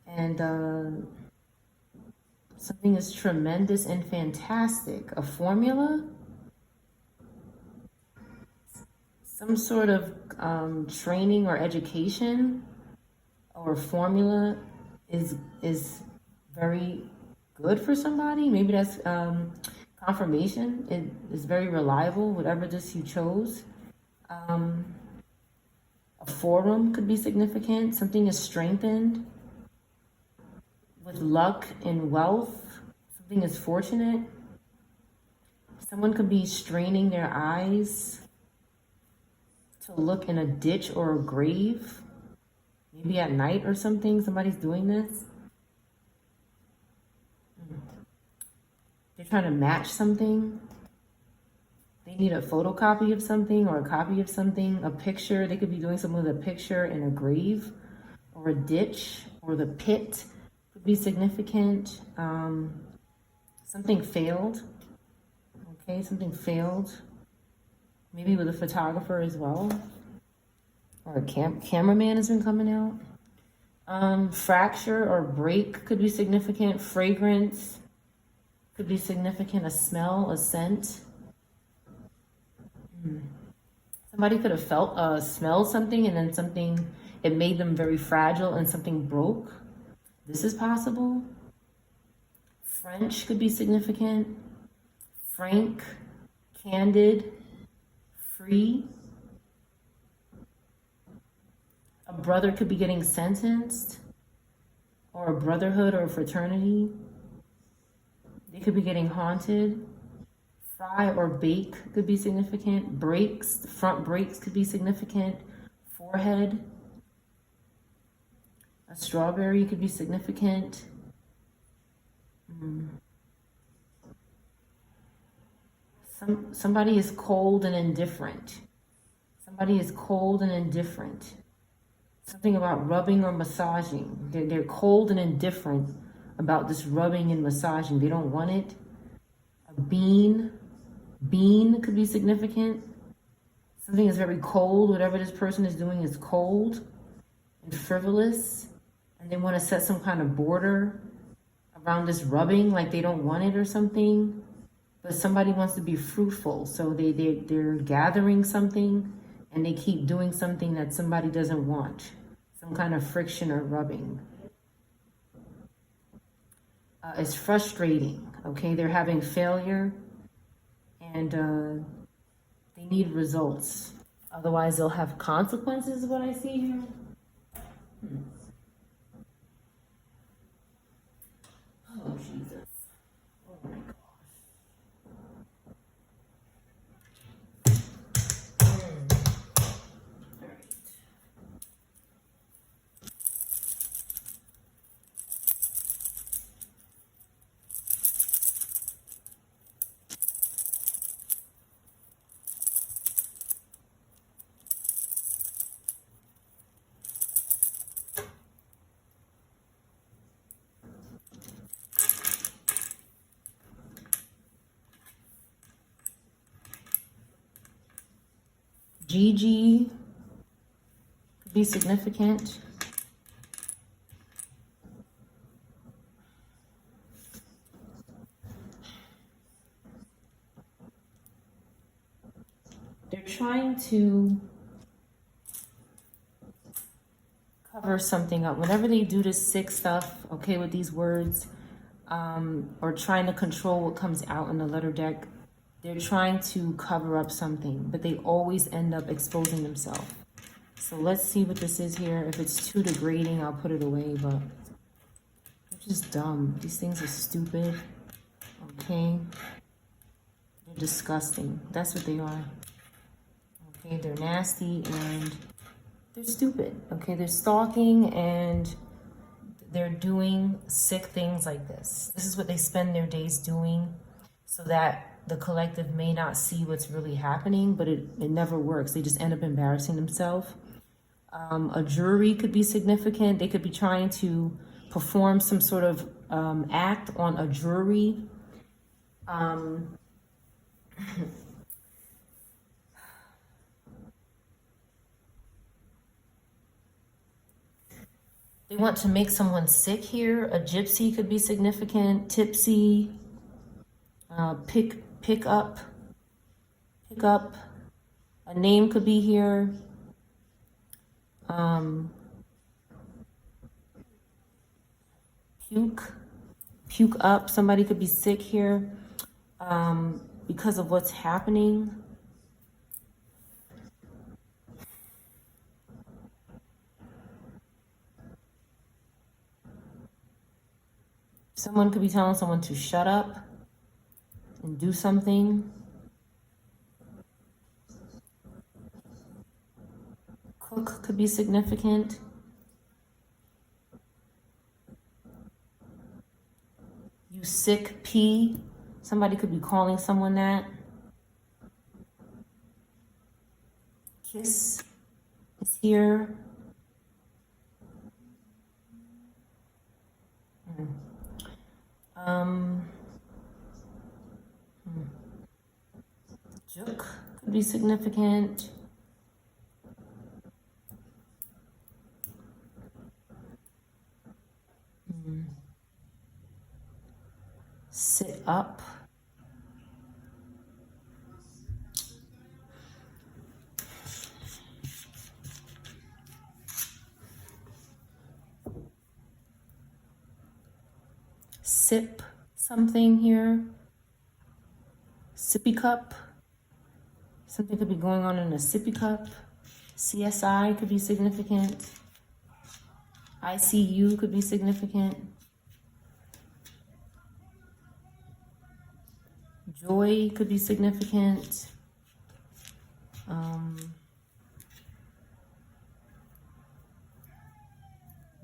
And something is tremendous and fantastic. A formula. Some sort of training or education or formula is very good for somebody. Maybe that's confirmation. It is very reliable, whatever this you chose. A forum could be significant. Something is strengthened with luck and wealth. Something is fortunate. Someone could be straining their eyes to look in a ditch or a grave, maybe at night or something. Somebody's doing this. They're trying to match something. They need a photocopy of something or a copy of something, a picture. They could be doing something with a picture in a grave or a ditch, or the pit could be significant. Something failed. Okay, something failed. Maybe with a photographer as well, or a cameraman has been coming out. Fracture or break could be significant. Fragrance could be significant. A smell, a scent. Somebody could have smelled something, and then something, it made them very fragile, and something broke. This is possible. French could be significant. Frank, candid, free. A brother could be getting sentenced, or a brotherhood or a fraternity. They could be getting haunted. Fry or bake could be significant. Breaks, front breaks could be significant. Forehead. A strawberry could be significant. Somebody is cold and indifferent. Somebody is cold and indifferent. Something about rubbing or massaging. They're cold and indifferent about this rubbing and massaging. They don't want it. A bean. Bean could be significant. Something is very cold. Whatever this person is doing is cold and frivolous. And they want to set some kind of border around this rubbing, like they don't want it or something. But somebody wants to be fruitful. So they're gathering something and they keep doing something that somebody doesn't want. Some kind of friction or rubbing. It's frustrating, okay? They're having failure and they need results. Otherwise, they'll have consequences, what I see here. Oh, Jesus. Oh, my God. Gigi could be significant. They're trying to cover something up. Whenever they do this sick stuff, okay, with these words, or trying to control what comes out in the letter deck, they're trying to cover up something, but they always end up exposing themselves. So let's see what this is here. If it's too degrading, I'll put it away, but they're just dumb. These things are stupid, okay? They're disgusting. That's what they are. Okay, they're nasty and they're stupid. Okay, they're stalking and they're doing sick things like this. This is what they spend their days doing so that the collective may not see what's really happening, but it never works. They just end up embarrassing themselves. A jury could be significant. They could be trying to perform some sort of act on a jury. They want to make someone sick here. A gypsy could be significant. Tipsy. Pick up. A name could be here. Puke up. Somebody could be sick here because of what's happening. Someone could be telling someone to shut up and do something. Cook could be significant. You sick pea. Somebody could be calling someone that. Kiss is here. Juk could be significant. Sit up. Sip something here. Sippy cup. Something could be going on in a sippy cup. CSI could be significant. ICU could be significant. Joy could be significant.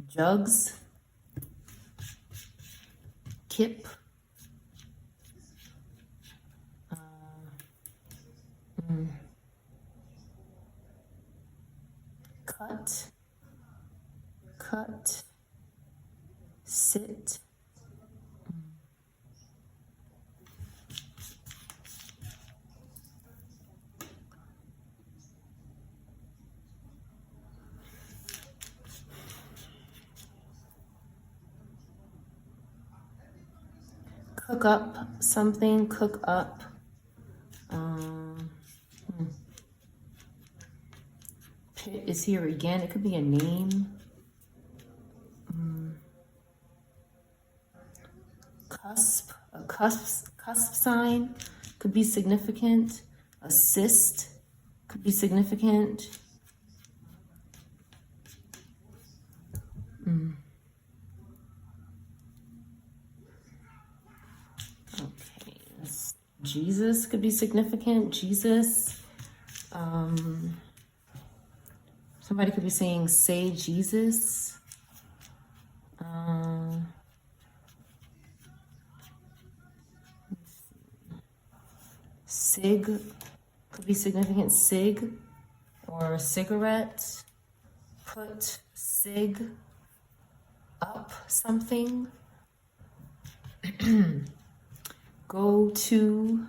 Jugs. Kip. Cut. Cook up something, cook up. Pit is here again. It could be a name. Cusp, a cusp sign could be significant. Assist could be significant. Okay, Jesus could be significant. Jesus. Somebody could be saying, say Jesus. Sig could be significant. Sig or cigarette. Put sig up something. Go to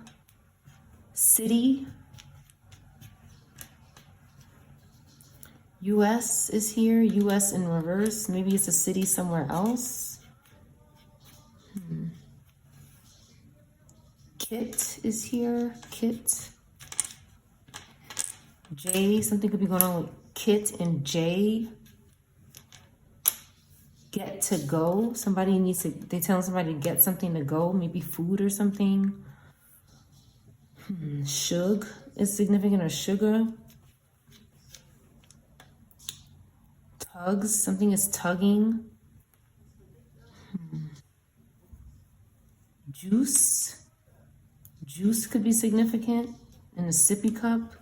city. US is here. US in reverse. Maybe it's a city somewhere else. Kit is here. Kit. J. Something could be going on with Kit and J. Get to go. Somebody needs to, they tell somebody to get something to go. Maybe food or something. Shug is significant, or sugar. Tugs. Something is tugging. Juice. Juice could be significant in a sippy cup.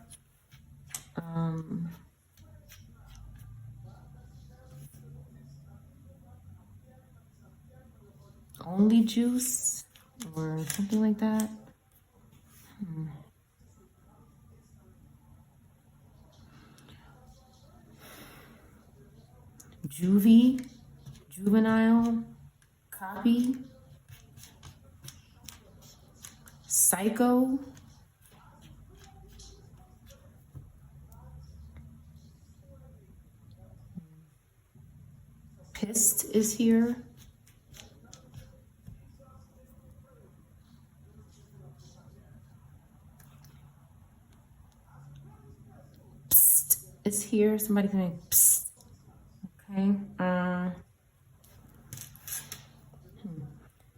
Only juice or something like that. Juvie, juvenile, copy, psycho, pissed is here. Psst is here. Somebody can psst. Okay.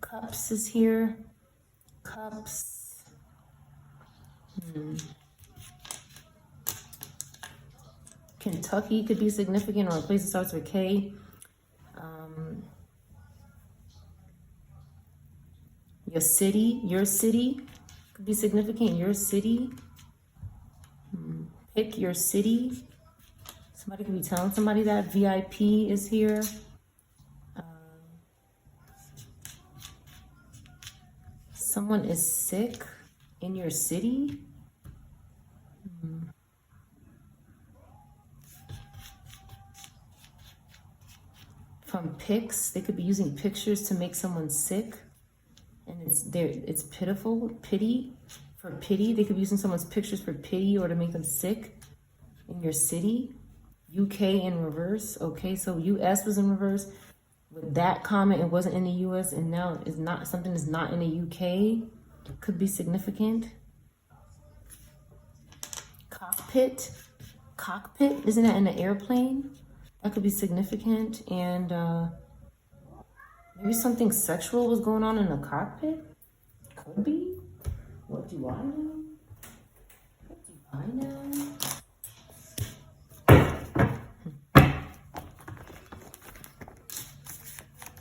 Cups is here. Cups. Kentucky could be significant, or a place that starts with K. Your city could be significant. Your city. Pick your city. Somebody could be telling somebody that. VIP is here. Someone is sick in your city. From pics, they could be using pictures to make someone sick. And it's pitiful, pity, for pity. They could be using someone's pictures for pity or to make them sick in your city. UK in reverse. Okay, so US was in reverse. With that comment, it wasn't in the US, and now it's not, something is not in the UK. Could be significant. Cockpit. Cockpit, isn't that in an airplane? That could be significant. And maybe something sexual was going on in the cockpit. Could be. What do I know? What do I know?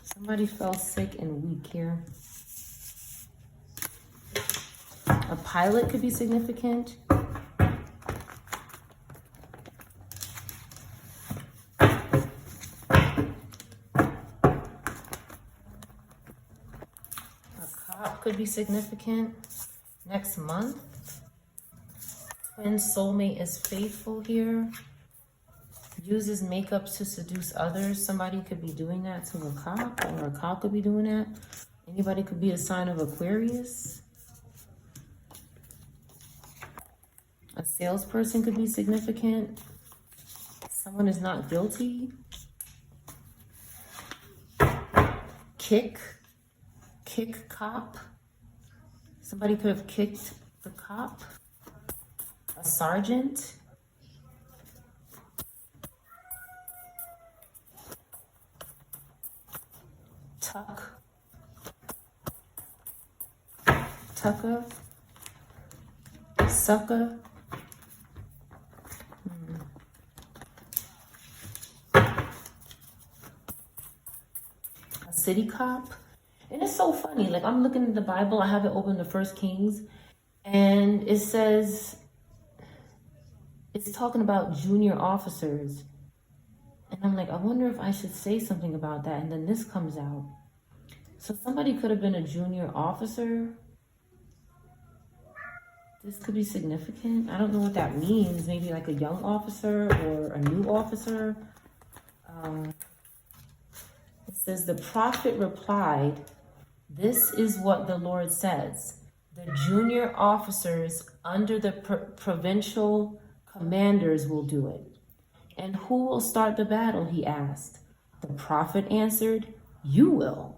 Somebody fell sick and weak here. A pilot could be significant. Could be significant next month. Twin soulmate is faithful here. Uses makeup to seduce others. Somebody could be doing that to a cock, or a cock could be doing that. Anybody could be a sign of Aquarius. A salesperson could be significant. Someone is not guilty. Kick kick cop. Somebody could have kicked the cop. A sergeant. Tucker. Sucker. A city cop. And it's so funny. Like, I'm looking at the Bible. I have it open to 1 Kings. And it says, it's talking about junior officers. And I'm like, I wonder if I should say something about that. And then this comes out. So somebody could have been a junior officer. This could be significant. I don't know what that means. Maybe like a young officer or a new officer. It says, the prophet replied, this is what the Lord says. The junior officers under the provincial commanders will do it. And who will start the battle, he asked. The prophet answered, you will.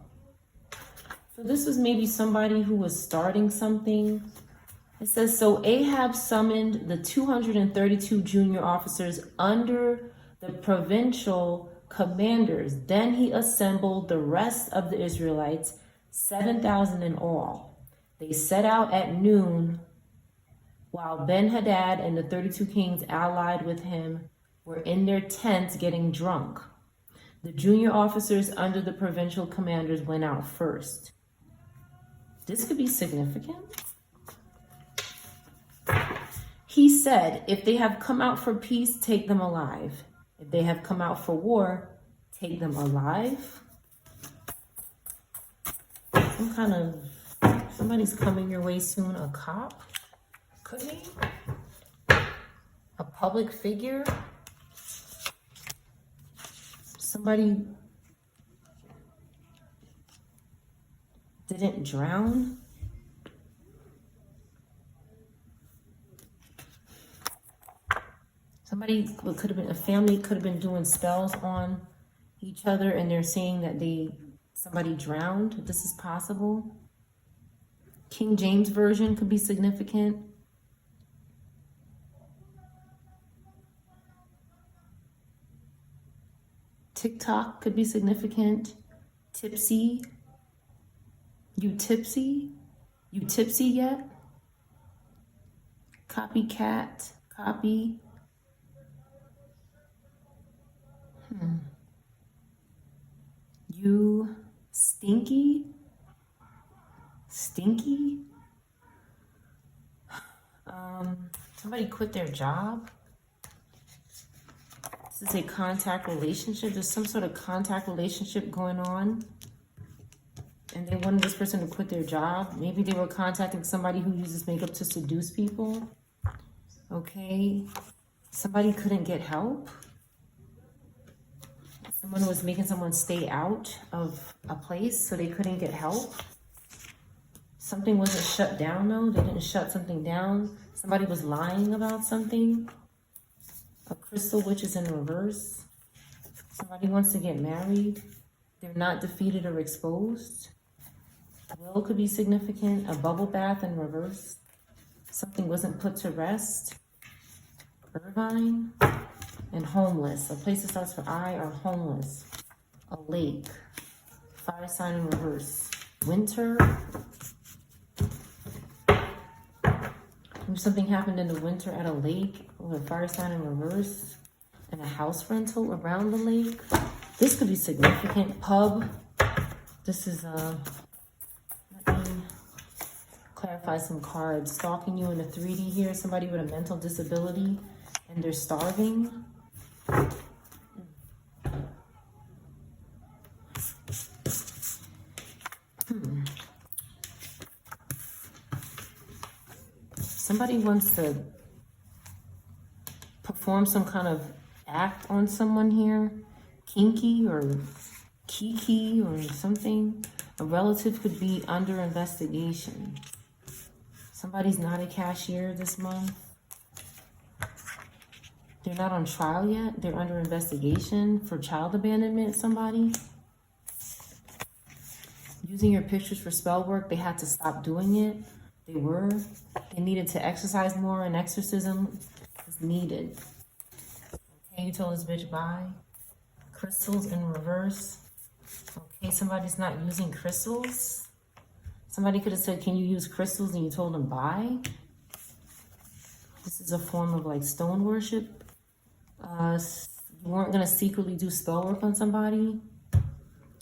So this was maybe somebody who was starting something. It says, so Ahab summoned the 232 junior officers under the provincial commanders. Then he assembled the rest of the Israelites, 7,000 in all. They set out at noon, while Ben-Hadad and the 32 kings allied with him were in their tents getting drunk. The junior officers under the provincial commanders went out first. This could be significant. He said, if they have come out for peace, take them alive. If they have come out for war, take them alive. Somebody's coming your way soon. A cop? Could be. A public figure? Somebody didn't drown? Somebody could have been, a family could have been doing spells on each other, and they're saying that somebody drowned. This is possible. King James Version could be significant. TikTok could be significant. Tipsy. You tipsy? You tipsy yet? Copycat. Copy. You stinky? Stinky? Somebody quit their job? This is a contact relationship. There's some sort of contact relationship going on. And they wanted this person to quit their job. Maybe they were contacting somebody who uses makeup to seduce people. Okay. Somebody couldn't get help. Someone was making someone stay out of a place so they couldn't get help. Something wasn't shut down though. They didn't shut something down. Somebody was lying about something. A crystal witch is in reverse. Somebody wants to get married. They're not defeated or exposed. Will could be significant. A bubble bath in reverse. Something wasn't put to rest. Irvine. And homeless. A place that starts with I or homeless. A lake. Fire sign in reverse. Winter. If something happened in the winter at a lake with a fire sign in reverse and a house rental around the lake. This could be significant. Pub. This is let me clarify some cards. Stalking you in a 3D here. Somebody with a mental disability and they're starving. Somebody wants to perform some kind of act on someone here. Kinky or kiki or something. A relative could be under investigation. Somebody's not a cashier this month. They're not on trial yet. They're under investigation for child abandonment, somebody. using your pictures for spell work, they had to stop doing it. They needed to exercise more, and exorcism is needed. Okay, you told this bitch bye. Crystals in reverse. Okay, somebody's not using crystals. Somebody could have said, can you use crystals? And you told them bye. This is a form of like stone worship. You weren't going to secretly do spell work on somebody.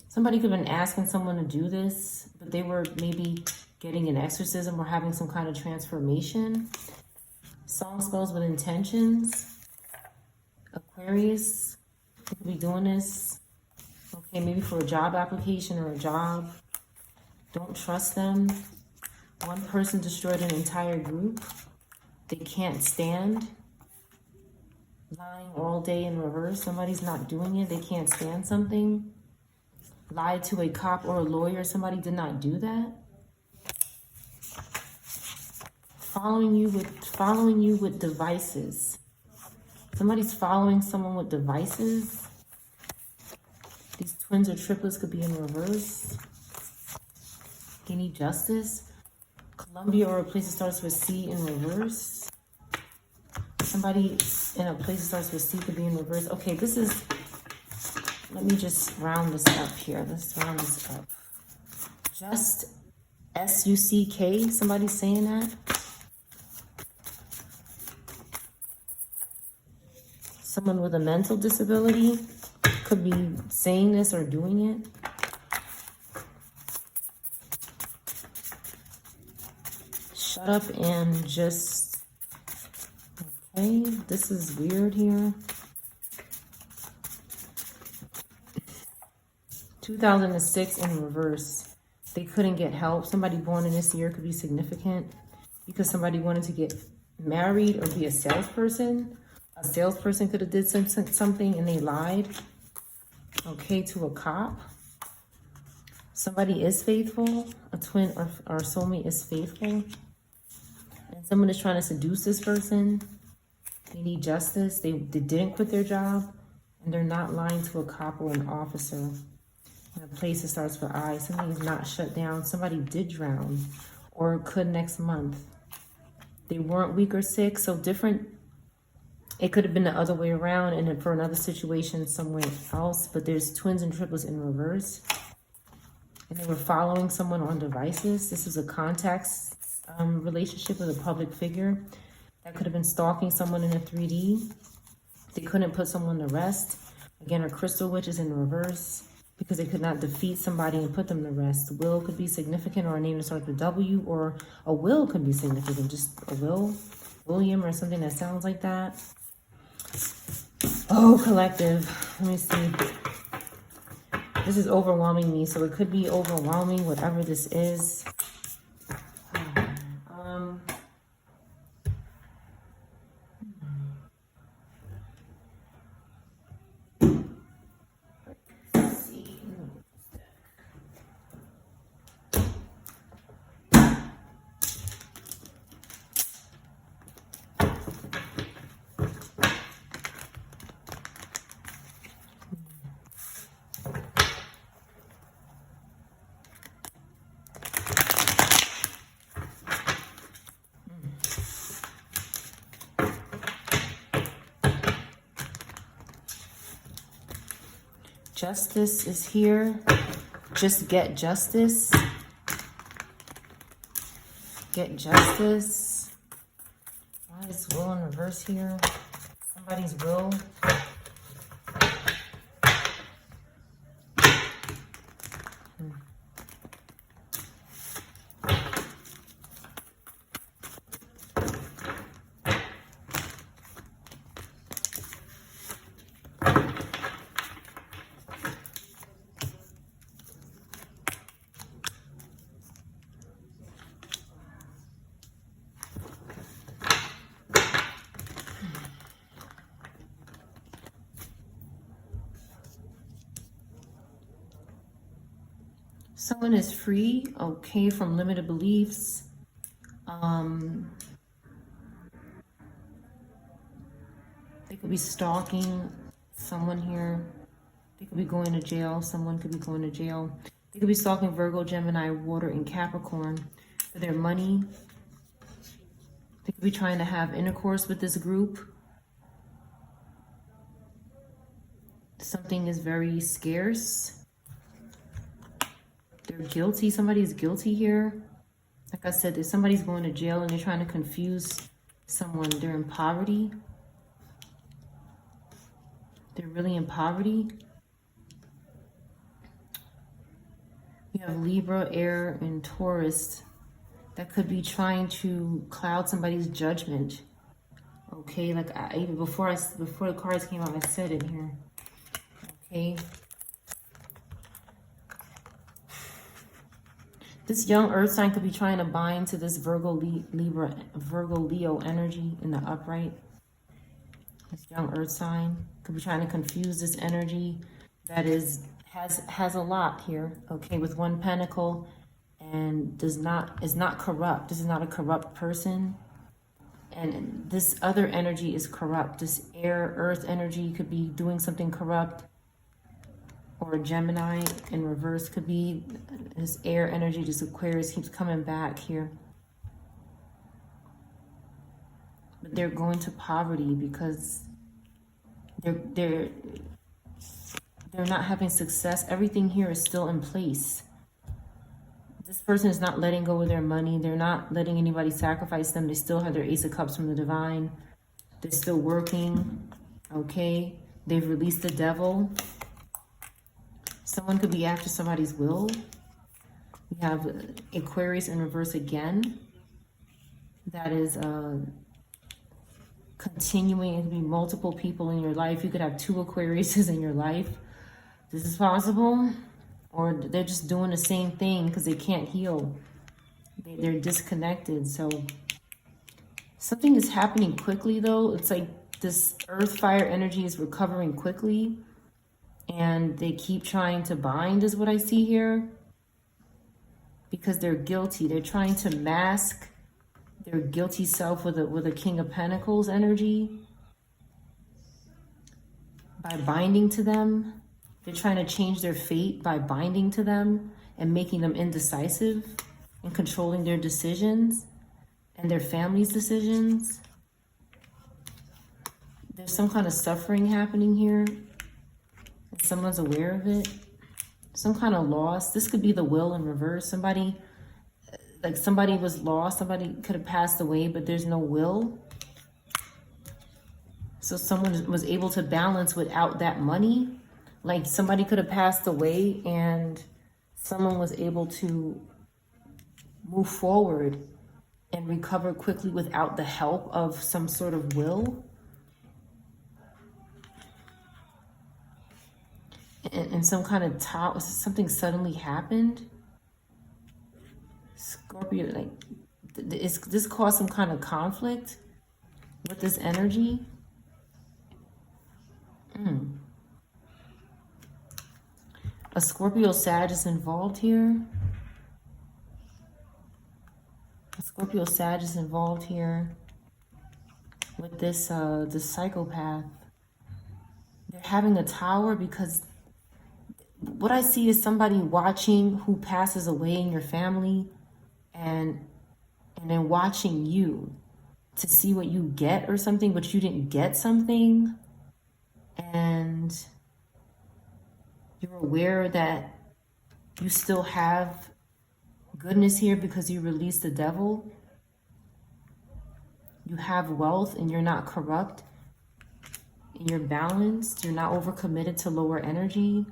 Somebody could have been asking someone to do this, but they were maybe getting an exorcism or having some kind of transformation. Song spells with intentions. Aquarius, you could be doing this. Okay, maybe for a job application or a job. Don't trust them. One person destroyed an entire group. They can't stand. Lying all day in reverse. Somebody's not doing it. They can't stand something. Lied to a cop or a lawyer. Somebody did not do that. Following you with devices. Somebody's following someone with devices. These twins or triplets could be in reverse. They need justice. Columbia or a place that starts with C in reverse. Somebody in a place that starts with C could be in reverse. Okay, this is, let me just round this up here. Let's round this up. Just S-U-C-K, somebody's saying that. Someone with a mental disability could be saying this or doing it. Shut up and just, okay, this is weird here. 2006 in reverse. They couldn't get help. Somebody born in this year could be significant because somebody wanted to get married or be a salesperson. A salesperson could have did something and they lied. Okay, to a cop. Somebody is faithful. A twin or soulmate is faithful. And someone is trying to seduce this person. They need justice. They didn't quit their job. And they're not lying to a cop or an officer. In a place that starts with I. Somebody's not shut down. Somebody did drown. Or could next month. They weren't weak or sick. So different. It could have been the other way around and for another situation somewhere else. But there's twins and triplets in reverse. And they were following someone on devices. This is a contact relationship with a public figure. That could have been stalking someone in a 3D. They couldn't put someone to rest. Again, a crystal witch is in reverse because they could not defeat somebody and put them to rest. Will could be significant, or a name that starts with W, or a will could be significant. Just a will, William, or something that sounds like that. Oh, collective. Let me see. This is overwhelming me, so it could be overwhelming, whatever this is. Let's see. Justice is here. Just get justice. Get justice. Why is will in reverse here? Somebody's will. Someone is free, okay, from limited beliefs. They could be stalking someone here. They could be going to jail. Someone could be going to jail. They could be stalking Virgo, Gemini, Water, and Capricorn for their money. They could be trying to have intercourse with this group. Something is very scarce. They're guilty. Somebody's guilty here. Like I said, somebody's going to jail and they're trying to confuse someone. They're in poverty. They're really in poverty. We have Libra, Air, and Taurus that could be trying to cloud somebody's judgment. Okay, like even before the cards came out, I said it here. Okay. This young earth sign could be trying to bind to this Virgo, Leo energy in the upright. This young earth sign could be trying to confuse this energy that has a lot here. Okay, with one pentacle and is not corrupt. This is not a corrupt person. And this other energy is corrupt. This air, earth energy could be doing something corrupt. Or Gemini in reverse could be this air energy. This Aquarius keeps coming back here. But they're going to poverty because they're not having success. Everything here is still in place. This person is not letting go of their money. They're not letting anybody sacrifice them. They still have their Ace of Cups from the Divine. They're still working. Okay. They've released the devil. Someone could be after somebody's will. We have Aquarius in reverse again. That is continuing. It could be multiple people in your life. You could have 2 Aquariuses in your life. This is possible. Or they're just doing the same thing because they can't heal. They're disconnected. So something is happening quickly though. It's like this earth fire energy is recovering quickly. And they keep trying to bind is what I see here. Because they're guilty. They're trying to mask their guilty self with a King of Pentacles energy. By binding to them. They're trying to change their fate by binding to them and making them indecisive and controlling their decisions and their family's decisions. There's some kind of suffering happening here. Someone's aware of it. Some kind of loss. This could be the will in reverse. Somebody was lost. Somebody could have passed away, but there's no will. So someone was able to balance without that money. Like somebody could have passed away and someone was able to move forward and recover quickly without the help of some sort of will. And some kind of something suddenly happened. Scorpio, like, this caused some kind of conflict with this energy. A Scorpio Sag is involved here. A Scorpio Sag is involved here with this psychopath. They're having a tower because what I see is somebody watching who passes away in your family and then watching you to see what you get or something, but you didn't get something. And you're aware that you still have goodness here because you released the devil. You have wealth and you're not corrupt. You're balanced. You're not overcommitted to lower energy.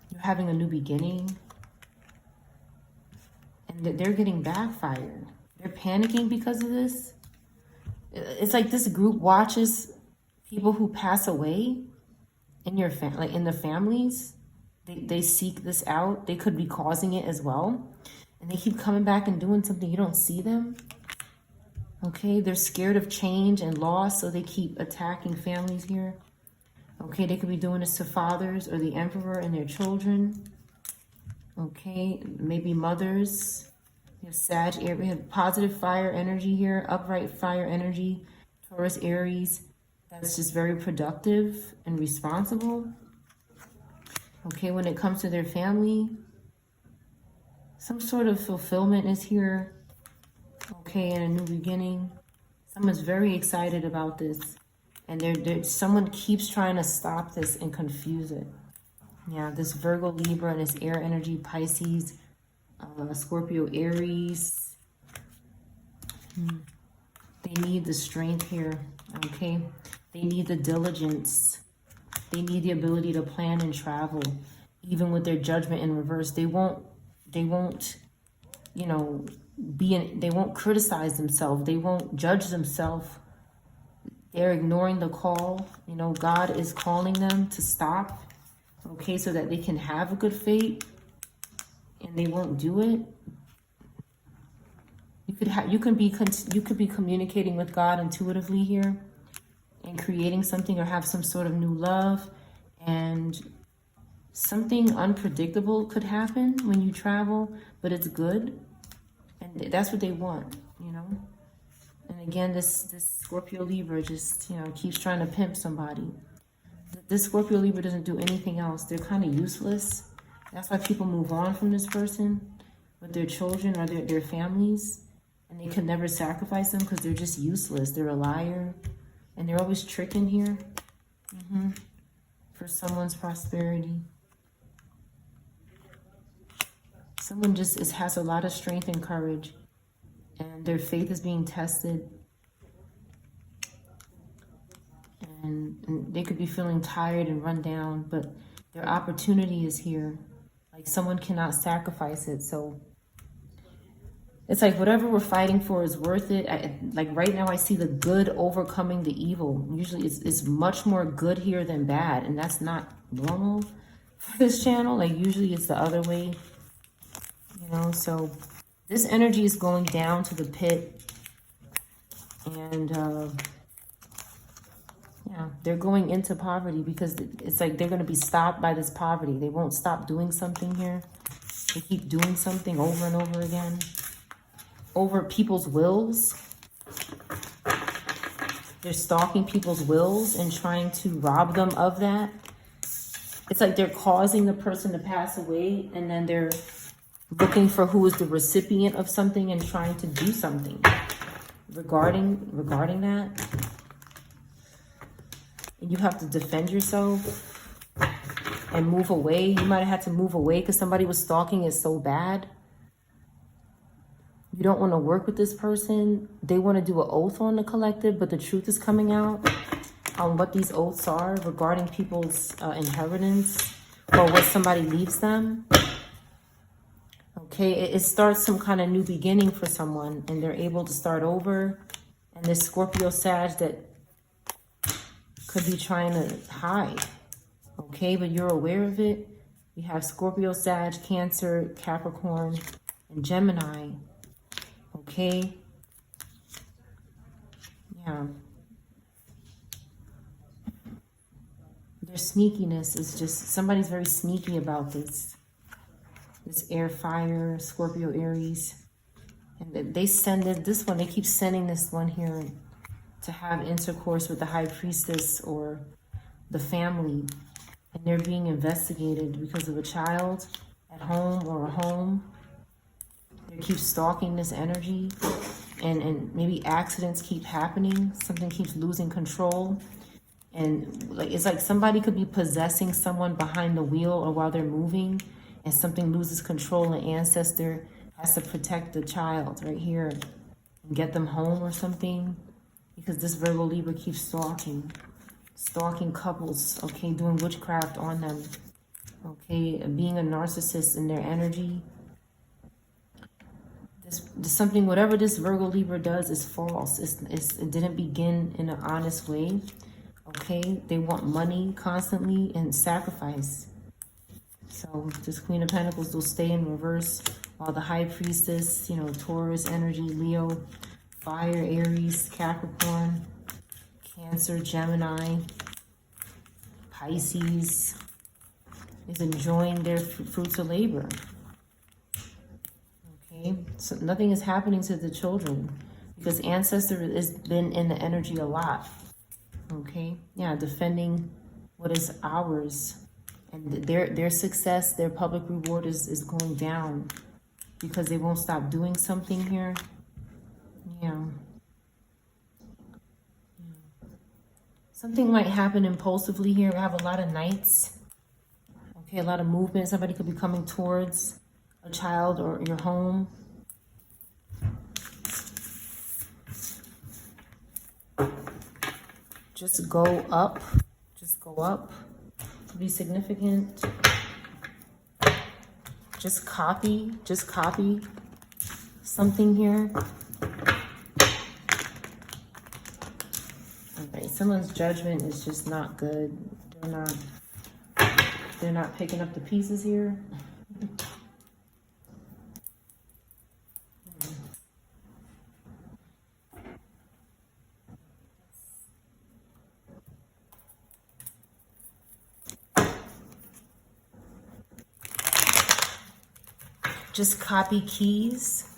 You're having a new beginning. And they're getting backfired. They're panicking because of this. It's like this group watches people who pass away in your in the families. They seek this out. They could be causing it as well. And they keep coming back and doing something. You don't see them. Okay, they're scared of change and loss, so they keep attacking families here. Okay, they could be doing this to fathers or the emperor and their children. Okay, maybe mothers. You have Sag, we have positive fire energy here, upright fire energy, Taurus, Aries. That's just very productive and responsible. Okay, when it comes to their family, Some sort of fulfillment is here, okay, and a new beginning. Someone's very excited about this, and someone keeps trying to stop this and confuse it. Yeah, this Virgo, Libra, and this air energy, Pisces, Scorpio, Aries. They need the strength here, okay? They need the diligence. They need the ability to plan and travel. Even with their judgment in reverse, they won't, you know, they won't criticize themselves. They won't judge themselves. They're ignoring the call. You know, God is calling them to stop, okay, so that they can have a good fate, and they won't do it. You could be communicating with God intuitively here and creating something, or have some sort of new love, and something unpredictable could happen when you travel, but it's good, and that's what they want, you know. And again, this Scorpio Libra just, you know, keeps trying to pimp somebody. This Scorpio Libra doesn't do anything else. They're kind of useless. That's why people move on from this person with their children or their families, and they could never sacrifice them because they're just useless. They're a liar, and they're always tricking here for someone's prosperity. Someone just has a lot of strength and courage, and their faith is being tested, and they could be feeling tired and run down, but their opportunity is here. Like, someone cannot sacrifice it. So it's like whatever we're fighting for is worth it. Like right now I see the good overcoming the evil. Usually it's much more good here than bad, and that's not normal for this channel. Like, usually it's the other way, you know. So this energy is going down to the pit, and yeah, they're going into poverty because it's like they're going to be stopped by this poverty. They won't stop doing something here. They keep doing something over and over again, over people's wills. They're stalking people's wills and trying to rob them of that. It's like they're causing the person to pass away, and then they're looking for who is the recipient of something and trying to do something regarding that. And you have to defend yourself and move away. You might have had to move away because somebody was stalking it so bad. You don't want to work with this person. They want to do an oath on the collective, but the truth is coming out on what these oaths are regarding people's inheritance or what somebody leaves them. Okay, it starts some kind of new beginning for someone, and they're able to start over. And this Scorpio Sag that could be trying to hide, okay, but you're aware of it. You have Scorpio, Sag, Cancer, Capricorn, and Gemini, okay? Yeah. Their sneakiness is just, somebody's very sneaky about this. This air, fire, Scorpio, Aries. And they send it, this one, they keep sending this one here to have intercourse with the High Priestess or the family. And they're being investigated because of a child at home or a home. They keep stalking this energy. And maybe accidents keep happening. Something keeps losing control. And like it's like somebody could be possessing someone behind the wheel or while they're moving, and something loses control, and ancestor has to protect the child right here and get them home or something, because this Virgo Libra keeps stalking couples, okay, doing witchcraft on them, okay, being a narcissist in their energy. This something, whatever this Virgo Libra does is false. It didn't begin in an honest way, okay? They want money constantly and sacrifice. So this Queen of Pentacles will stay in reverse, while the High Priestess, you know, Taurus energy, Leo, Fire, Aries, Capricorn, Cancer, Gemini, Pisces is enjoying their fruits of labor. Okay, so nothing is happening to the children because ancestor has been in the energy a lot. Okay, yeah, defending what is ours. And their success, their public reward is going down. because they won't stop doing something here. Yeah. Something might happen impulsively here. We have a lot of knights. Okay, a lot of movement. Somebody could be coming towards a child or your home. Just go up. Just go up. To be significant. Just copy something here. Okay, someone's judgment is just not good. They're not picking up the pieces here. Just copy keys.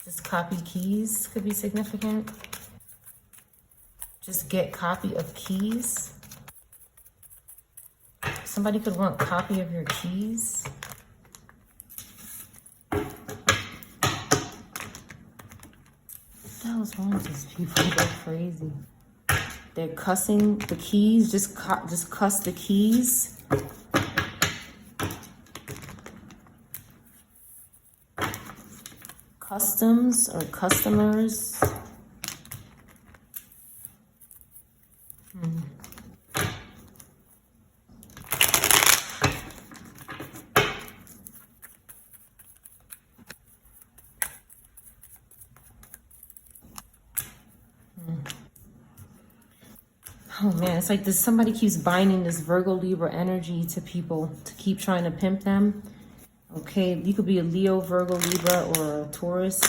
Just copy keys could be significant. Just get copy of keys. Somebody could want copy of your keys. What the hell is wrong with these people? They're crazy. They're cussing the keys. Just cuss the keys. Customs or customers. Oh man, it's like this, somebody keeps binding this Virgo Libra energy to people to keep trying to pimp them. Okay, you could be a Leo, Virgo, Libra, or a Taurus.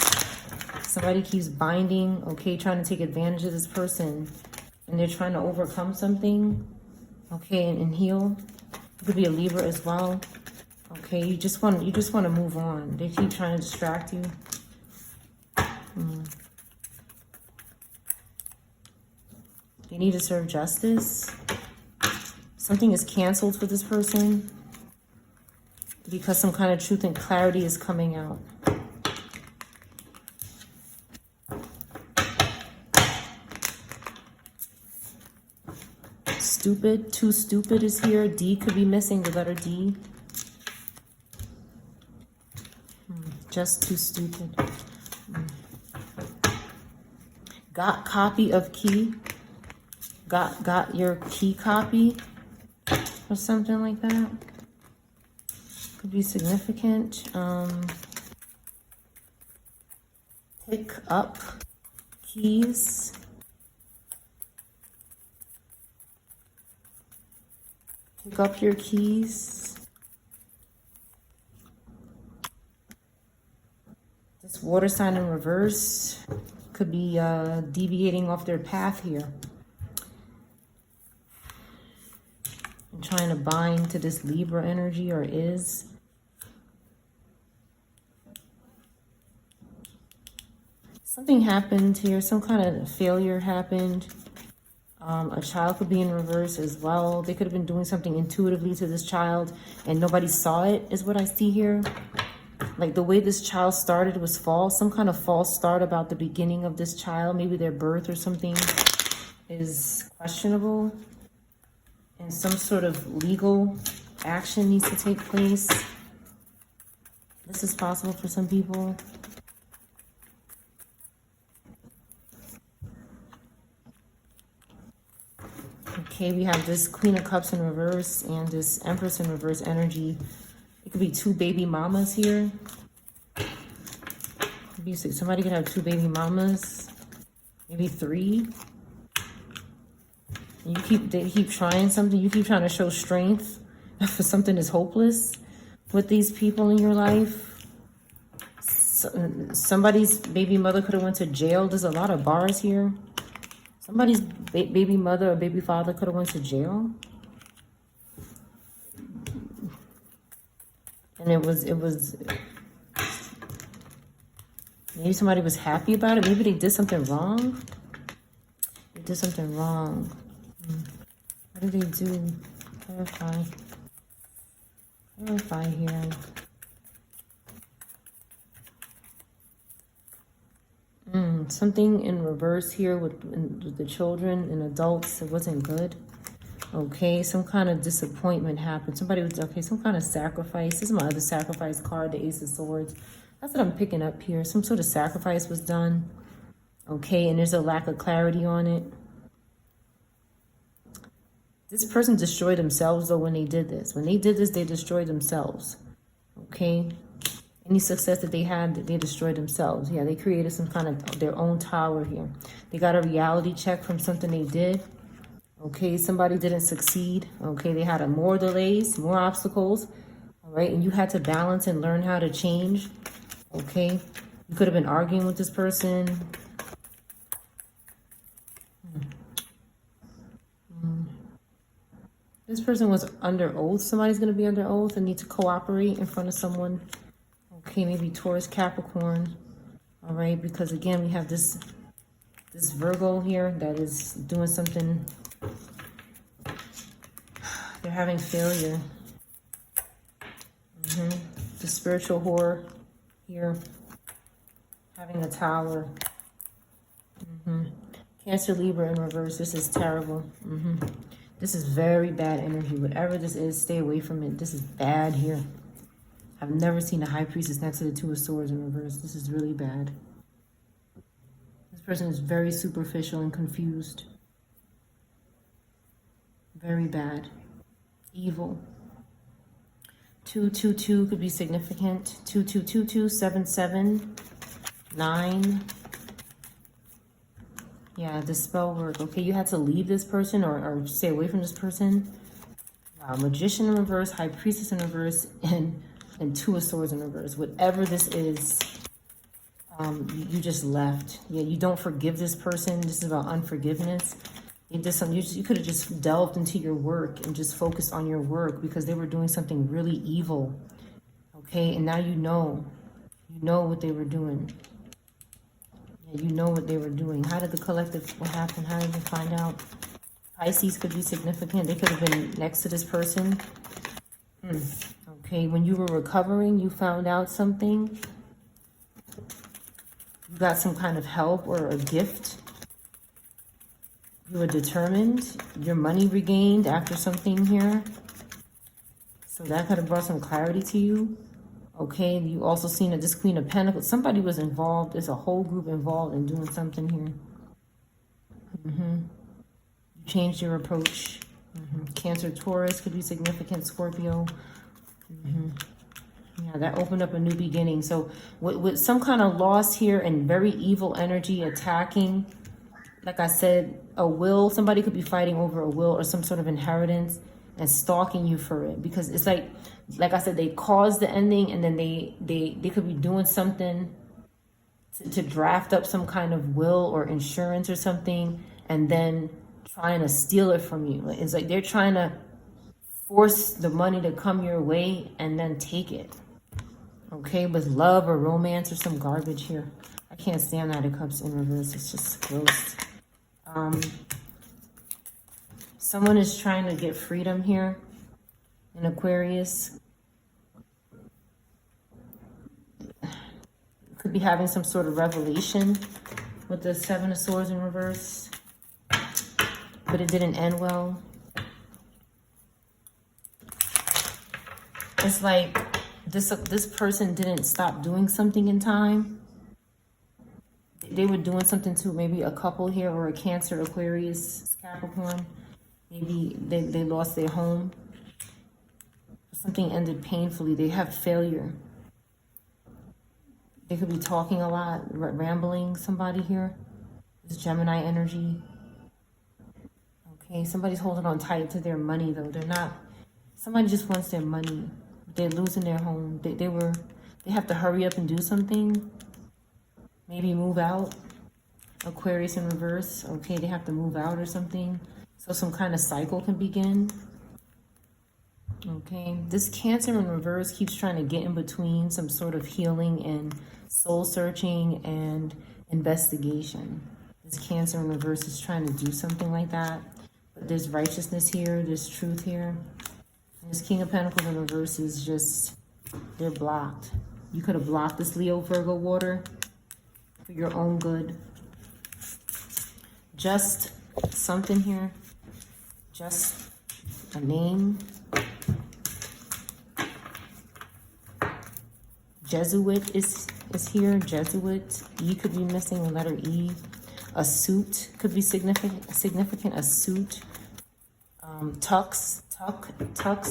Somebody keeps binding, okay, trying to take advantage of this person. And they're trying to overcome something, okay, and heal. You could be a Libra as well. Okay, you just want to move on. They keep trying to distract you. They need to serve justice. Something is canceled for this person because some kind of truth and clarity is coming out. Stupid, too stupid is here. D could be missing, the letter D. Just too stupid. Got copy of key. Got your key copy or something like that. Could be significant. Pick up keys. Pick up your keys. This water sign in reverse could be deviating off their path here. And trying to bind to this Libra energy, or is. Something happened here. Some kind of failure happened. A child could be in reverse as well. They could have been doing something intuitively to this child and nobody saw it, is what I see here. Like the way this child started was false. Some kind of false start about the beginning of this child. Maybe their birth or something is questionable. And some sort of legal action needs to take place. This is possible for some people. Okay, we have this Queen of Cups in reverse and this Empress in reverse energy. It could be two baby mamas here. Somebody could have two baby mamas, maybe three. And they keep trying something. You keep trying to show strength for something is hopeless with these people in your life. Somebody's baby mother could have went to jail. There's a lot of bars here. Somebody's baby mother or baby father could have went to jail. And it was, maybe somebody was happy about it. Maybe they did something wrong. They did something wrong. What did they do? Clarify. Clarify here. Something in reverse here with the children and adults. It wasn't good. Okay, some kind of disappointment happened. Somebody was, okay, some kind of sacrifice. This is my other sacrifice card, the Ace of Swords. That's what I'm picking up here. Some sort of sacrifice was done. Okay, and there's a lack of clarity on it. This person destroyed themselves, though, when they did this. When they did this, they destroyed themselves. Okay? Any success that they had, they destroyed themselves. Yeah, they created some kind of their own tower here. They got a reality check from something they did. Okay, somebody didn't succeed. Okay, they had more delays, more obstacles. All right, and you had to balance and learn how to change. Okay, you could have been arguing with this person. This person was under oath. Somebody's going to be under oath and need to cooperate in front of someone. Okay, maybe Taurus, Capricorn. All right, because again, we have this Virgo here that is doing something. They're having failure. The spiritual whore here, having a tower. Cancer, Libra in reverse. This is terrible. This is very bad energy. Whatever this is, stay away from it. This is bad here. I've never seen a High Priestess next to the Two of Swords in reverse. This is really bad. This person is very superficial and confused. Very bad. Evil. 222 could be significant. 2222, 779. Yeah, the spell work. Okay, you had to leave this person or stay away from this person. Wow, Magician in reverse, High Priestess in reverse, and Two of Swords in reverse. Whatever this is, you just left. Yeah, you don't forgive this person. This is about unforgiveness. You did something. You could have just delved into your work and just focused on your work because they were doing something really evil. Okay, and now you know what they were doing. Yeah, you know what they were doing. How did the collective, what happened? How did they find out? Pisces could be significant. They could have been next to this person. Okay, when you were recovering, you found out something. You got some kind of help or a gift. You were determined. Your money regained after something here. So that could have brought some clarity to you. Okay, you also seen that this Queen of Pentacles, somebody was involved. There's a whole group involved in doing something here. You changed your approach. Cancer, Taurus could be significant. Scorpio. Yeah, that opened up a new beginning. So with some kind of loss here and very evil energy attacking, like I said, a will, somebody could be fighting over a will or some sort of inheritance and stalking you for it, because it's like I said, they caused the ending, and then they could be doing something to draft up some kind of will or insurance or something, and then trying to steal it from you. It's like they're trying to force the money to come your way and then take it. Okay, with love or romance or some garbage here. I can't stand Knight of Cups in reverse. It's just gross. Someone is trying to get freedom here in Aquarius. Could be having some sort of revelation with the Seven of Swords in reverse, but it didn't end well. It's like this person didn't stop doing something in time. They were doing something to maybe a couple here, or a Cancer, Aquarius, Capricorn. Maybe they lost their home. Something ended painfully. They have failure. They could be talking a lot, rambling, somebody here. This Gemini energy. Okay, somebody's holding on tight to their money, though. They're not, somebody just wants their money. They're losing their home. They have to hurry up and do something. Maybe move out. Aquarius in reverse. Okay, they have to move out or something. So some kind of cycle can begin. Okay, this Cancer in reverse keeps trying to get in between some sort of healing and soul searching and investigation. This Cancer in reverse is trying to do something like that. But there's righteousness here, there's truth here. And this King of Pentacles in reverse is just, they're blocked. You could have blocked this Leo Virgo water for your own good. Just something here. Just a name. Jesuit is here. Jesuit. E could be missing, the letter E. A suit could be significant. A suit. Tux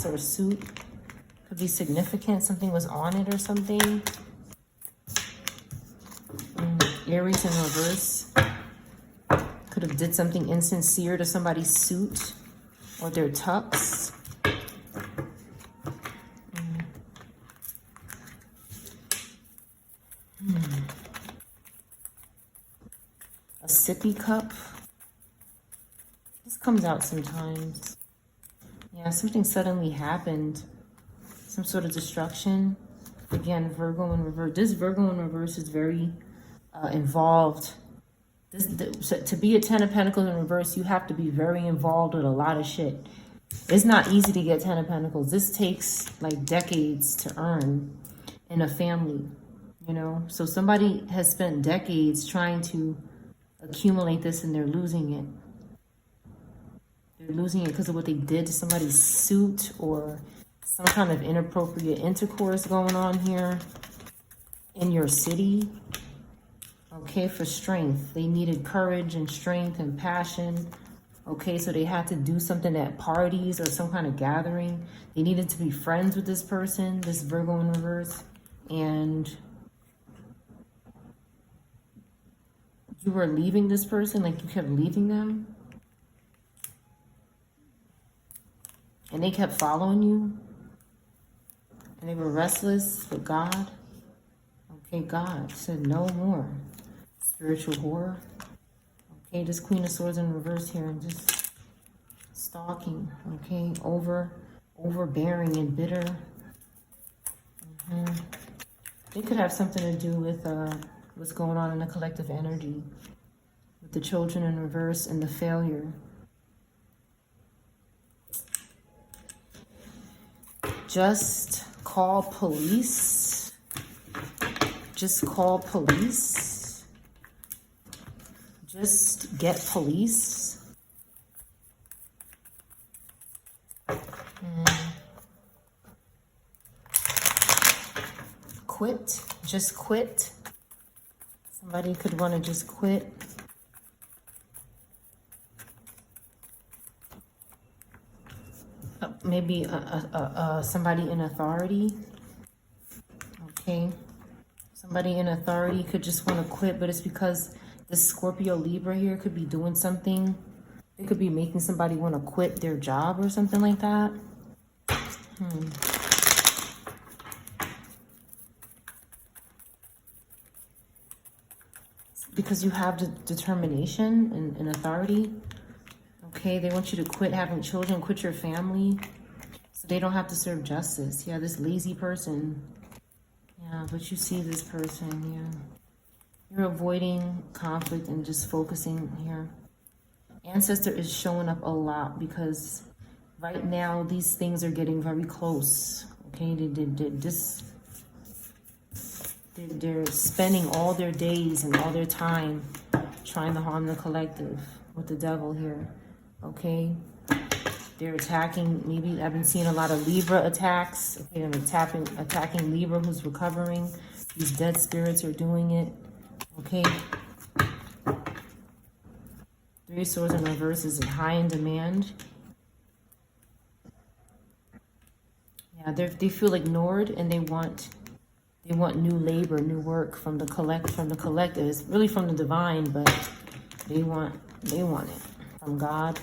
or suit could be significant. Something was on it or something. Aries in reverse. Could have did something insincere to somebody's suit or their tux. A sippy cup. This comes out sometimes. Yeah, something suddenly happened. Some sort of destruction. Again, Virgo in reverse. This Virgo in reverse is very involved. So to be a 10 of Pentacles in reverse, you have to be very involved with a lot of shit. It's not easy to get 10 of Pentacles. This takes like decades to earn in a family, you know? So somebody has spent decades trying to accumulate this and they're losing it. They're losing it because of what they did to somebody's suit or some kind of inappropriate intercourse going on here in your city. Okay, for strength. They needed courage and strength and passion. Okay, so they had to do something at parties or some kind of gathering. They needed to be friends with this person, this Virgo in reverse. And you were leaving this person, like you kept leaving them. And they kept following you. And they were restless with God. Okay, God said no more. Spiritual horror. Okay, this Queen of Swords in reverse here. And just stalking. Okay, overbearing and bitter. They could have something to do with what's going on in the collective energy. With the children in reverse and the failure. Just call police. Just call police. Just get police. Quit. Just quit. Somebody could want to just quit. Maybe somebody in authority. Okay. Somebody in authority could just want to quit, but it's because this Scorpio Libra here could be doing something. It could be making somebody want to quit their job or something like that. Because you have the determination and authority. Okay, they want you to quit having children, quit your family, so they don't have to serve justice. Yeah, this lazy person. Yeah, but you see this person, yeah. You're avoiding conflict and just focusing here. Ancestor is showing up a lot because right now these things are getting very close. Okay, they're spending all their days and all their time trying to harm the collective with the devil here. Okay, they're attacking. Maybe I've been seeing a lot of Libra attacks. Okay, and attacking Libra who's recovering. These dead spirits are doing it. Okay. Three of Swords in reverse is high in demand. Yeah, they feel ignored and they want new labor, new work from the collective. It's really from the divine, but they want it from God.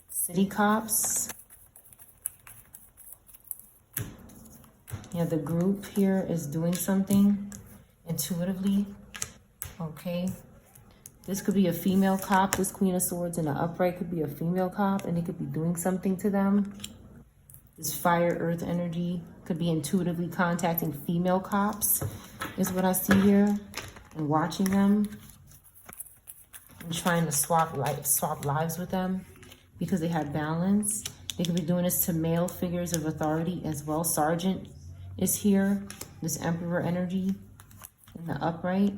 City cops. Yeah, the group here is doing something intuitively. Okay. This could be a female cop. This Queen of Swords in the upright could be a female cop, and they could be doing something to them. This fire, earth energy could be intuitively contacting female cops, is what I see here, and watching them and trying to swap lives with them because they have balance. They could be doing this to male figures of authority as well. Sergeant is here. This Emperor energy in the upright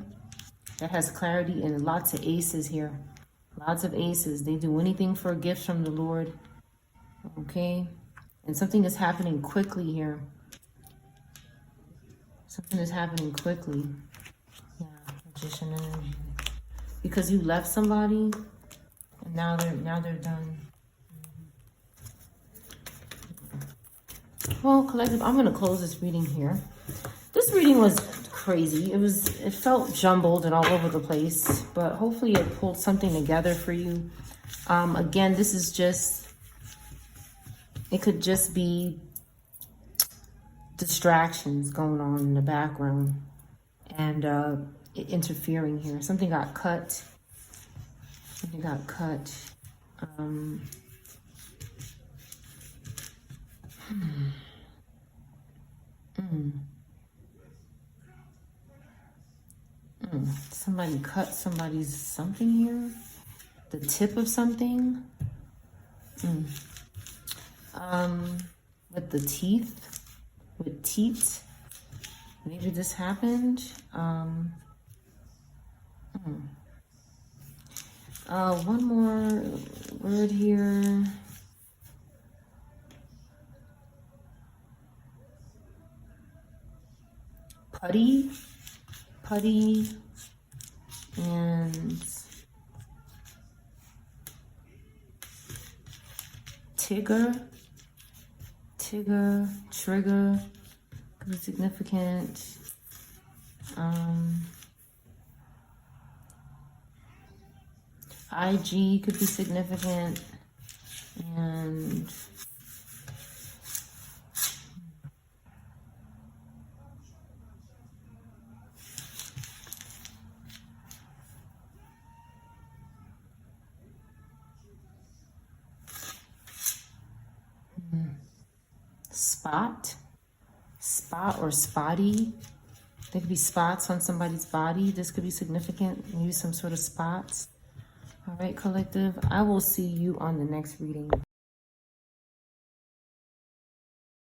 that has clarity and lots of aces here. Lots of aces. They do anything for gifts from the Lord. Okay. And something is happening quickly here. Something is happening quickly. Yeah, Magician energy. Because you left somebody and now they're done. Well, collective, I'm gonna close this reading here. This reading was crazy. It felt jumbled and all over the place, but hopefully it pulled something together for you. Again, this is just, it could just be distractions going on in the background and interfering here. Something got cut. Something got cut. Somebody cut somebody's something here. The tip of something. With the teeth. With teeth. Maybe this happened. One more word here. Putty. Putty. And Tigger. Tigger. Trigger. Could be significant. IG could be significant. And spot or spotty. There could be spots on somebody's body. This could be significant. Maybe some sort of spots. All right, collective. I will see you on the next reading.